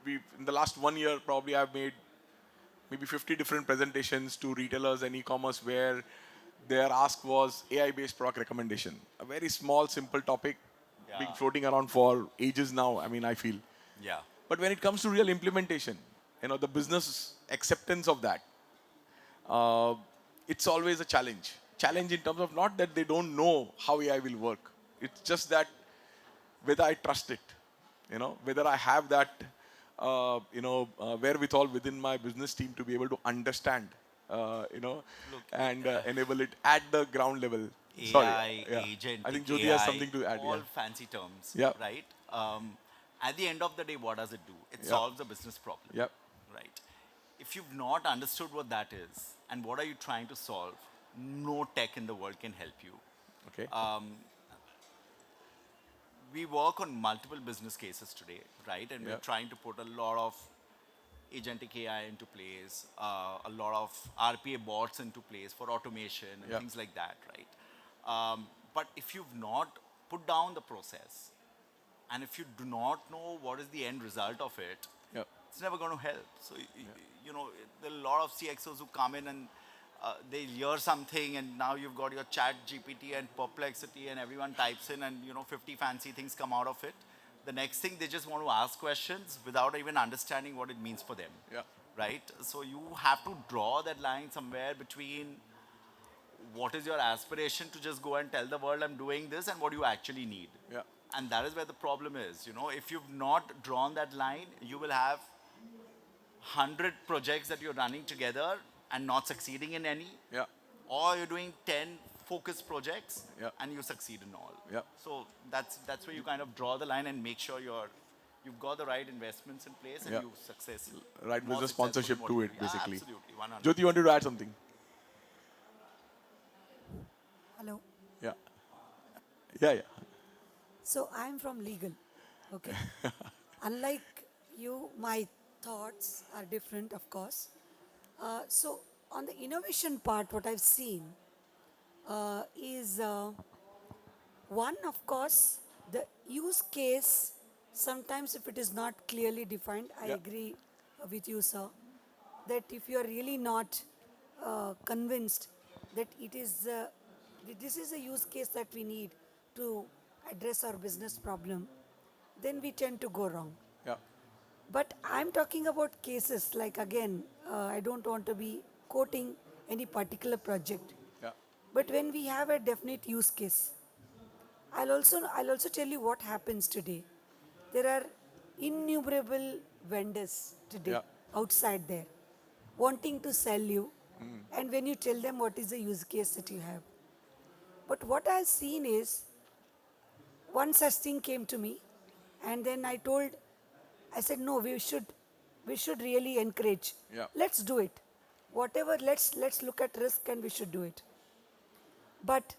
B: we in the last 1 year probably I've made maybe 50 different presentations to retailers and e-commerce where their ask was AI-based product recommendation. A very small, simple topic being floating around for ages now, I mean, I feel.
H: Yeah.
B: But when it comes to real implementation, the business acceptance of that, it's always a challenge. Challenge in terms of not that they don't know how AI will work. It's just that whether I trust it, whether I have that, wherewithal within my business team to be able to understand, and enable it at the ground level.
H: AI,
B: Yeah.
H: agent,
B: I think Jyothi
H: AI,
B: has something to add.
H: all
B: Yeah.
H: fancy terms,
B: Yeah.
H: right? At the end of the day, what does it do? It
B: Yeah.
H: solves a business problem,
B: Yep.
H: right? If you've not understood what that is and what are you trying to solve, no tech in the world can help you.
B: Okay.
H: We work on multiple business cases today, right? And we're
B: Yeah.
H: trying to put a lot of agentic AI into place, a lot of RPA bots into place for automation and
B: Yeah.
H: things like that, right? But if you've not put down the process and if you do not know what is the end result of it,
B: Yep.
H: it's never going to help. So, there are a lot of CXOs who come in and they hear something and now you've got your chat GPT and perplexity and everyone types in and, 50 fancy things come out of it. The next thing, they just want to ask questions without even understanding what it means for them.
B: Yeah.
H: Right? So you have to draw that line somewhere between what is your aspiration to just go and tell the world I'm doing this and what you actually need.
B: Yeah.
H: And that is where the problem is. If you've not drawn that line, you will have 100 projects that you're running together and not succeeding in any.
B: Yeah.
H: Or you're doing 10 focused projects
B: Yeah.
H: and you succeed in all.
B: Yeah.
H: So that's where you kind of draw the line and make sure you've got the right investments in place and
B: Yeah.
H: you success.
B: Right,
H: more
B: business
H: successful
B: sponsorship
H: in what
B: to
H: you
B: it,
H: do. Yeah,
B: basically.
H: absolutely, 100.
B: Jyothi, you wanted to add something?
K: Hello.
B: Yeah. Yeah, yeah.
K: So I'm from legal. Okay. Unlike you, my thoughts are different, of course. So on the innovation part, what I've seen is one, of course, the use case. Sometimes, if it is not clearly defined, I
B: Yeah.
K: agree with you, sir, that if you are really not convinced that this is a use case that we need to address our business problem, then we tend to go wrong.
B: Yeah.
K: But I'm talking about cases like, again, I don't want to be quoting any particular project.
B: Yeah.
K: But when we have a definite use case, I'll also tell you what happens today. There are innumerable vendors today
B: Yeah.
K: outside there wanting to sell you, and when you tell them what is the use case that you have. But what I've seen is one such thing came to me, and then I said, no, we should really encourage.
B: Yeah.
K: Let's do it. Whatever, let's look at risk and we should do it. But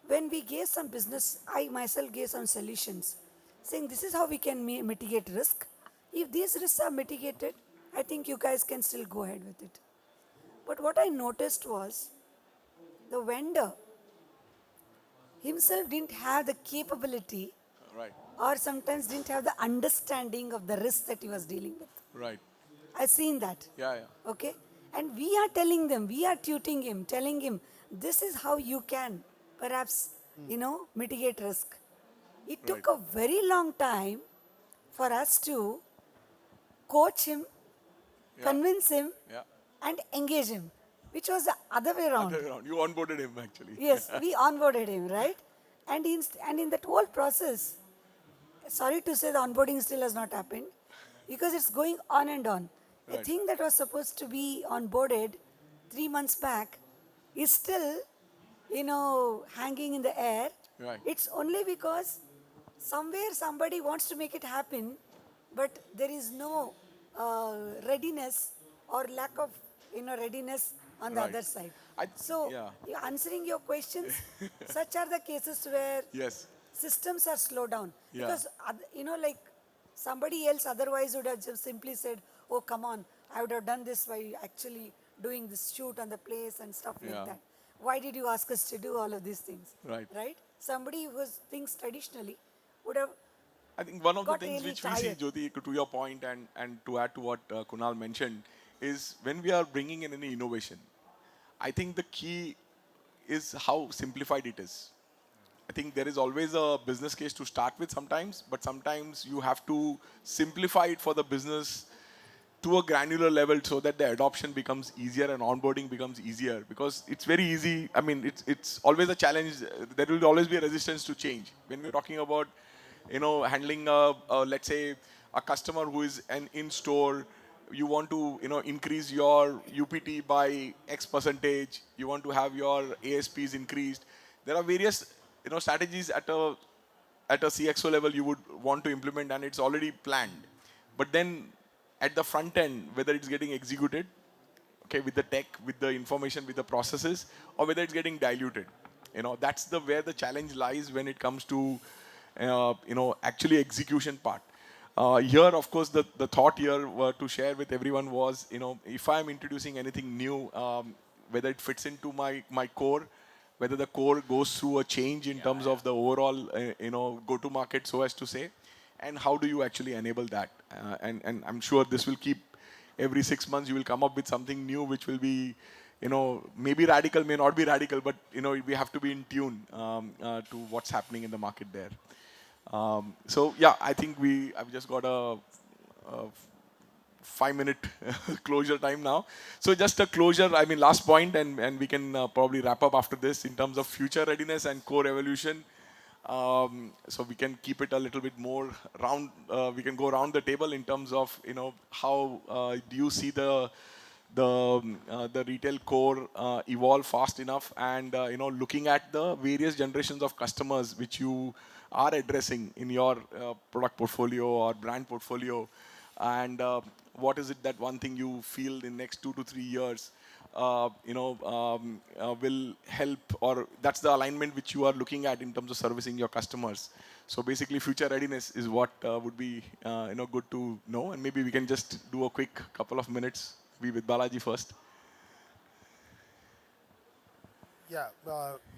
K: when we gave some business, I myself gave some solutions, saying this is how we can mitigate risk. If these risks are mitigated, I think you guys can still go ahead with it. But what I noticed was the vendor himself didn't have the capability
B: Right.
K: or sometimes didn't have the understanding of the risk that he was dealing with.
B: Right.
K: I've seen that.
B: Yeah, yeah.
K: Okay? And we are telling them, we are tutoring him, telling him, this is how you can perhaps, mitigate risk. It took a very long time for us to coach him,
B: Yeah.
K: convince him,
B: Yeah.
K: and engage him, which was the other way around.
B: Other way around. You onboarded him, actually.
K: Yes, we onboarded him, right? And in that whole process, sorry to say the onboarding still has not happened because it's going on and on. A
B: Right.
K: thing that was supposed to be onboarded 3 months back is still, hanging in the air.
B: Right.
K: It's only because somewhere somebody wants to make it happen, but there is no readiness or lack of, readiness on the
B: Right.
K: other side.
B: I-
K: So,
B: yeah.
K: answering your questions, such are the cases where
B: Yes.
K: systems are slowed down.
B: Yeah.
K: Because, like somebody else otherwise would have just simply said, oh, come on, I would have done this by actually doing this shoot on the place and stuff
B: Yeah.
K: like that. Why did you ask us to do all of these things?
B: Right.
K: Right? Somebody who thinks traditionally would have
B: I think one of the
K: got
B: things
K: really
B: which we see,
K: tired.
B: Jyothi, to your point and to add to what Kunal mentioned, is when we are bringing in any innovation, I think the key is how simplified it is. I think there is always a business case to start with sometimes, but sometimes you have to simplify it for the business to a granular level so that the adoption becomes easier and onboarding becomes easier, because it's very easy. I mean, it's always a challenge. There will always be a resistance to change when we're talking about, handling let's say a customer who is an in-store. You want to, increase your UPT by X percentage. You want to have your ASPs increased. There are various, strategies at a CXO level you would want to implement, and it's already planned. But then at the front end, whether it's getting executed, okay, with the tech, with the information, with the processes, or whether it's getting diluted, that's the where the challenge lies when it comes to, actually execution part. Here, of course, the thought here to share with everyone was, if I'm introducing anything new, whether it fits into my core, whether the core goes through a change in terms of the overall, go-to-market, so as to say, and how do you actually enable that? And I'm sure this will keep every 6 months you will come up with something new, which will be, maybe radical, may not be radical, but we have to be in tune to what's happening in the market there. So yeah, I think I've just got a 5-minute closure time now. So just a closure, I mean, last point, and we can probably wrap up after this in terms of future readiness and core evolution. So we can keep it a little bit more round. We can go around the table in terms of, how do you see the retail core evolve fast enough, and looking at the various generations of customers which you are addressing in your product portfolio or brand portfolio, and what is it that one thing you feel in next 2 to 3 years will help, or that's the alignment which you are looking at in terms of servicing your customers. So basically future readiness is what would be good to know, and maybe we can just do a quick couple of minutes. We with Balaji first.
E: Yeah,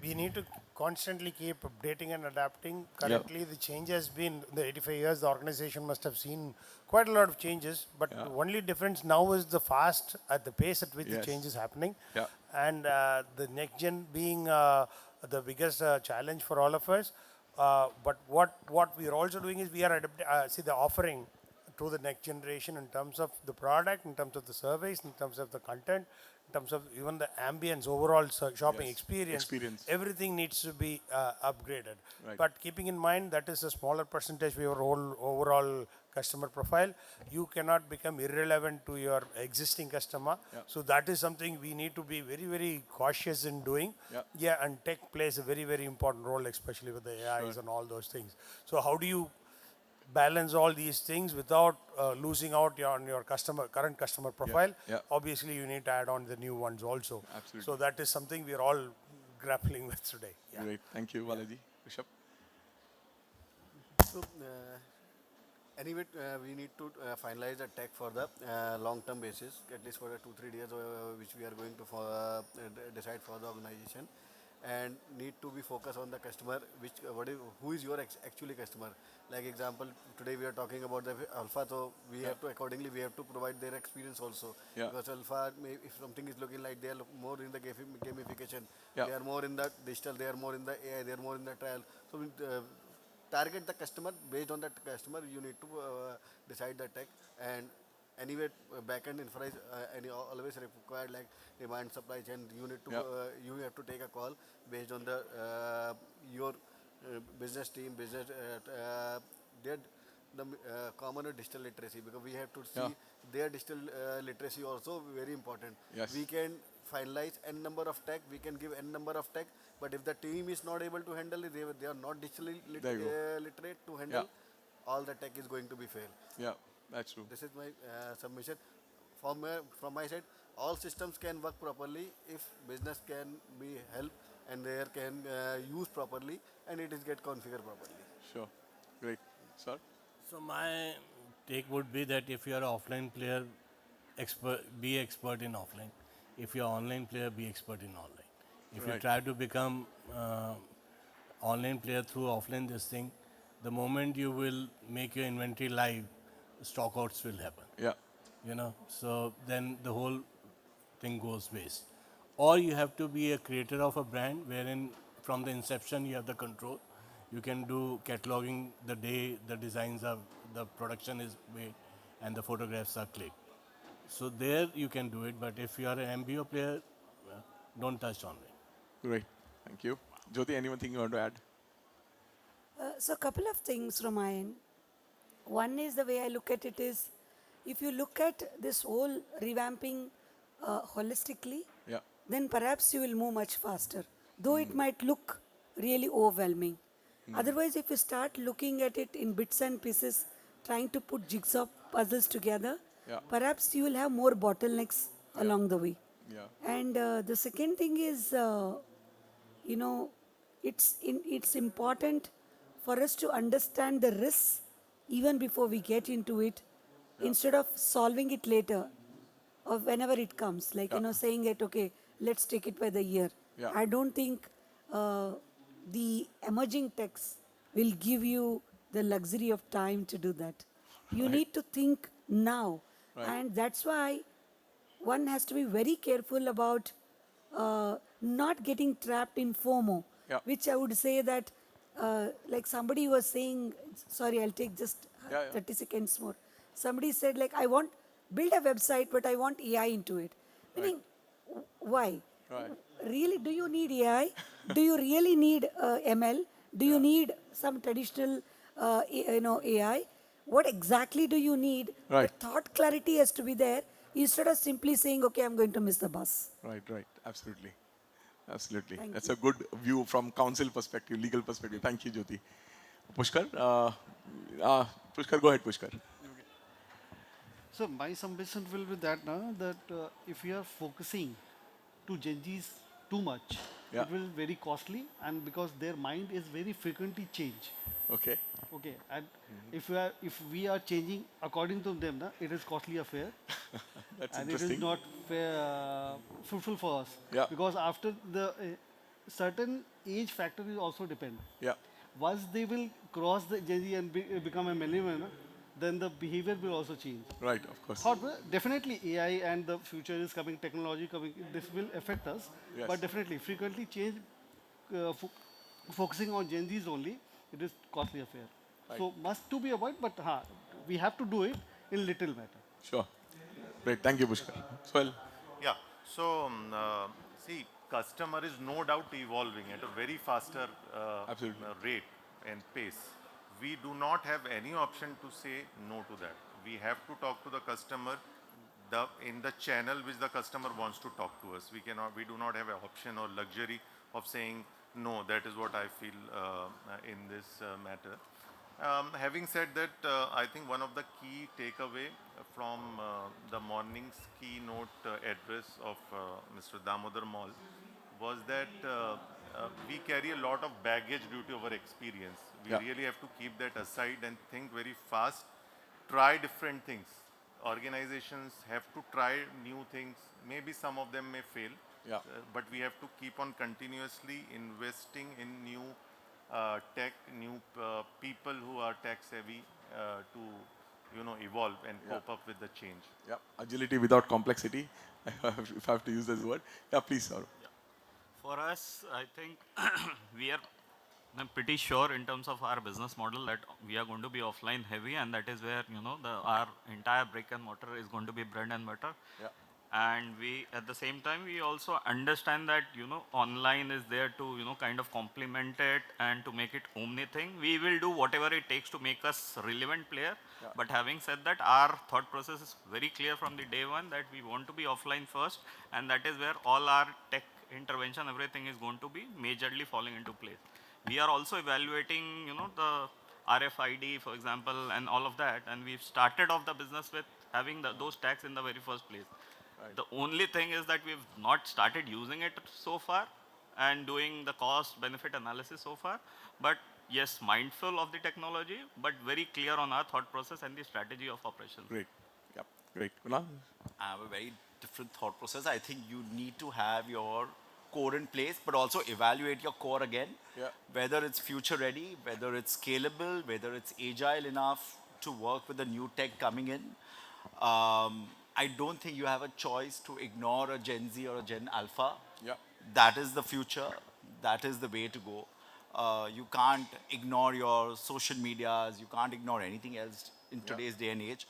E: we need to constantly keep updating and adapting. Currently, the change has been, the 85 years, the organization must have seen quite a lot of changes, but the only difference now is the fast, at the pace at which the change is happening.
B: Yeah.
E: And the next gen being the biggest challenge for all of us. But what we are also doing is we are see the offering to the next generation in terms of the product, in terms of the service, in terms of the content, in terms of even the ambience, overall shopping experience. Everything needs to be upgraded.
B: Right.
E: But keeping in mind that is a smaller percentage of your whole overall customer profile, you cannot become irrelevant to your existing customer. So that is something we need to be very, very cautious in doing. Yeah, and tech plays a very, very important role, especially with the AIs and all those things. So how do you balance all these things without losing out on your current customer profile? Obviously, you need to add on the new ones also.
B: Absolutely.
E: So that is something we are all grappling with today.
B: Great. Thank you, Balaji. Rishabh?
G: So, anyway, we need to finalize the tech for the long-term basis, at least for the 2-3 years, which we are going to decide for the organization, and need to be focused on the customer, who is your actually customer. Like example, today we are talking about the alpha, so we have to accordingly we have to provide their experience also. Because alpha, if something is looking like they are more in the gamification, they are more in the digital, they are more in the AI, they are more in the trial. So we target the customer. Based on that customer, you need to decide the tech. And anyway, backend infra is always required, like demand, supply chain. You need to you have to take a call based on the your business team, their the common digital literacy, because we have to see their digital literacy also very important. We can finalize n number of tech, we can give n number of tech, but if the team is not able to handle it, they are not digitally literate to handle, all the tech is going to be fail.
B: Yeah, that's true.
G: This is my submission. From my side, all systems can work properly if business can be helped and they can use properly, and it is get configured properly.
B: Sure. Great. Sir?
D: So my take would be that if you are an offline player, be expert in offline. If you are online player, be expert in online. If you try to become online player through offline this thing, the moment you will make your inventory live, stockouts will happen.
B: Yeah.
D: so then the whole thing goes waste. Or you have to be a creator of a brand wherein from the inception you have the control. You can do cataloging the day the designs are, the production is made and the photographs are clicked. So there you can do it, but if you are an MBO player, don't touch on it.
B: Great. Thank you. Jyothi, anything you want to add?
K: So a couple of things from my end. One is the way I look at it is, if you look at this whole revamping holistically,
B: Yeah.
K: then perhaps you will move much faster, though it might look really overwhelming. Otherwise, if you start looking at it in bits and pieces, trying to put jigsaw puzzles together,
B: Yeah.
K: perhaps you will have more bottlenecks along the way.
B: Yeah.
K: And the second thing is, you know, it's important for us to understand the risks even before we get into it, instead of solving it later or whenever it comes. Like, saying it, okay, let's take it by the year.
B: Yeah.
K: I don't think the emerging techs will give you the luxury of time to do that. You need to think now.
B: Right.
K: And that's why one has to be very careful about not getting trapped in FOMO,
B: Yeah.
K: which I would say that, like somebody was saying, sorry, I'll take just
B: Yeah, yeah.
K: 30 seconds more. Somebody said, like, I want, build a website, but I want AI into it. Meaning, why?
B: Right.
K: Really, do you need AI? Do you really need ML? Do you need some traditional, AI? What exactly do you need?
B: Right.
K: The thought clarity has to be there instead of simply saying, okay, I'm going to miss the bus.
B: Right. Absolutely. Absolutely.
K: Thank
B: That's
K: you.
B: a good view from counsel perspective, legal perspective. Thank you, Jyothi. Pushkar, Pushkar, go ahead, Pushkar.
J: So my submission will be that now that if we are focusing to Gen Zs too much,
B: Yeah.
J: it will very costly, and because their mind is very frequently change.
B: Okay.
J: Okay, and if we are changing according to them, na, it is costly affair,
B: That's
J: and it is
B: interesting.
J: not fair, fruitful for us.
B: Yeah.
J: Because after the certain age factor will also depend.
B: Yeah.
J: Once they will cross the Gen Z and become a millennial, na, then the behavior will also change.
B: Right, of course.
J: However, definitely AI and the future is coming, technology coming, this will affect us.
B: Yes.
J: But definitely, frequently change, focusing on Gen Zs only, it is costly affair.
B: Right.
J: So must to be avoided, but we have to do it in little matter.
B: Sure. Great. Thank you, Pushkar. Swell.
F: Yeah. So, see, customer is no doubt evolving at a very faster
B: Absolutely.
F: rate and pace. We do not have any option to say no to that. We have to talk to the customer in the channel which the customer wants to talk to us. We do not have an option or luxury of saying no. That is what I feel in this matter. Having said that, I think one of the key takeaway from the morning's keynote address of Mr. Damodar Mall was that we carry a lot of baggage due to our experience. We
B: Yeah.
F: really have to keep that aside and think very fast, try different things. Organizations have to try new things. Maybe some of them may fail,
B: Yeah.
F: but we have to keep on continuously investing in new tech, new people who are tech savvy to evolve and cope up with the change.
B: Yeah. Agility without complexity, if I have to use this word. Yeah, please, Saurav.
I: For us, I think I'm pretty sure in terms of our business model that we are going to be offline heavy, and that is where our entire brick and mortar is going to be bread and butter.
B: Yeah.
I: And we at the same time we also understand that online is there to kind of complement it and to make it omni thing. We will do whatever it takes to make us relevant player.
B: Yeah.
I: But having said that, our thought process is very clear from the day one that we want to be offline first, and that is where all our tech intervention, everything is going to be majorly falling into place. We are also evaluating the RFID, for example, and all of that, and we've started off the business with having those tags in the very first place.
B: Right.
I: The only thing is that we've not started using it so far and doing the cost benefit analysis so far. But yes, mindful of the technology, but very clear on our thought process and the strategy of operations.
B: Great. Yeah. Great. Kunal?
H: I have a very different thought process. I think you need to have your core in place, but also evaluate your core again.
B: Yeah.
H: Whether it's future ready, whether it's scalable, whether it's agile enough to work with the new tech coming in. I don't think you have a choice to ignore a Gen Z or a Gen Alpha.
B: Yeah.
H: That is the future. That is the way to go. You can't ignore your social medias. You can't ignore anything else in today's day and age.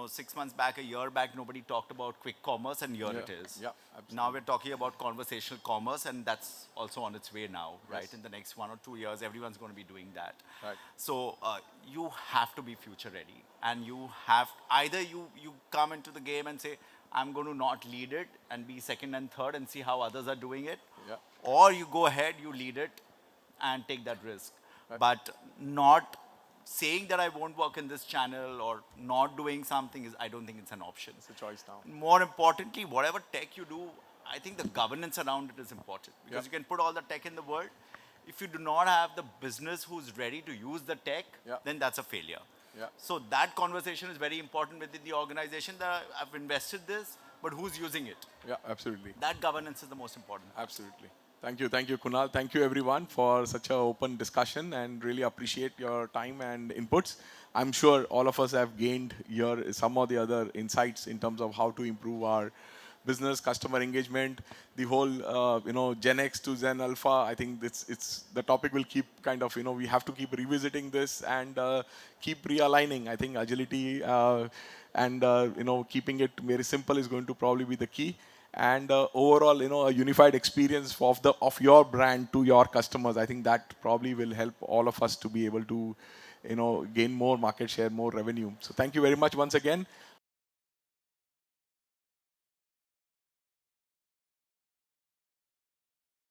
H: 6 months back, a year back, nobody talked about quick commerce, and here it is.
B: Yeah,
H: Now
B: absolutely.
H: we're talking about conversational commerce, and that's also on its way now, right?
B: Yes.
H: In the next 1 or 2 years, everyone's going to be doing that.
B: Right.
H: So you have to be future ready, and you have either you come into the game and say, I'm going to not lead it and be second and third and see how others are doing it,
B: Yeah.
H: or you go ahead, you lead it, and take that risk.
B: Right.
H: But not saying that I won't work in this channel or not doing something is, I don't think it's an option.
B: It's a choice now.
H: More importantly, whatever tech you do, I think the governance around it is important, because
B: Yeah.
H: you can put all the tech in the world. If you do not have the business who's ready to use the tech,
B: Yeah.
H: then that's a failure.
B: Yeah.
H: So that conversation is very important within the organization, that I've invested this, but who's using it?
B: Yeah, absolutely.
H: That governance is the most important.
B: Absolutely. Thank you, Kunal. Thank you, everyone, for such an open discussion, and really appreciate your time and inputs. I'm sure all of us have gained here some or the other insights in terms of how to improve our business, customer engagement, the whole, Gen X to Gen Alpha. I think it's the topic will keep kind of, we have to keep revisiting this and keep realigning. I think agility and, keeping it very simple is going to probably be the key. And overall, a unified experience of your brand to your customers. I think that probably will help all of us to be able to, gain more market share, more revenue. So thank you very much once again.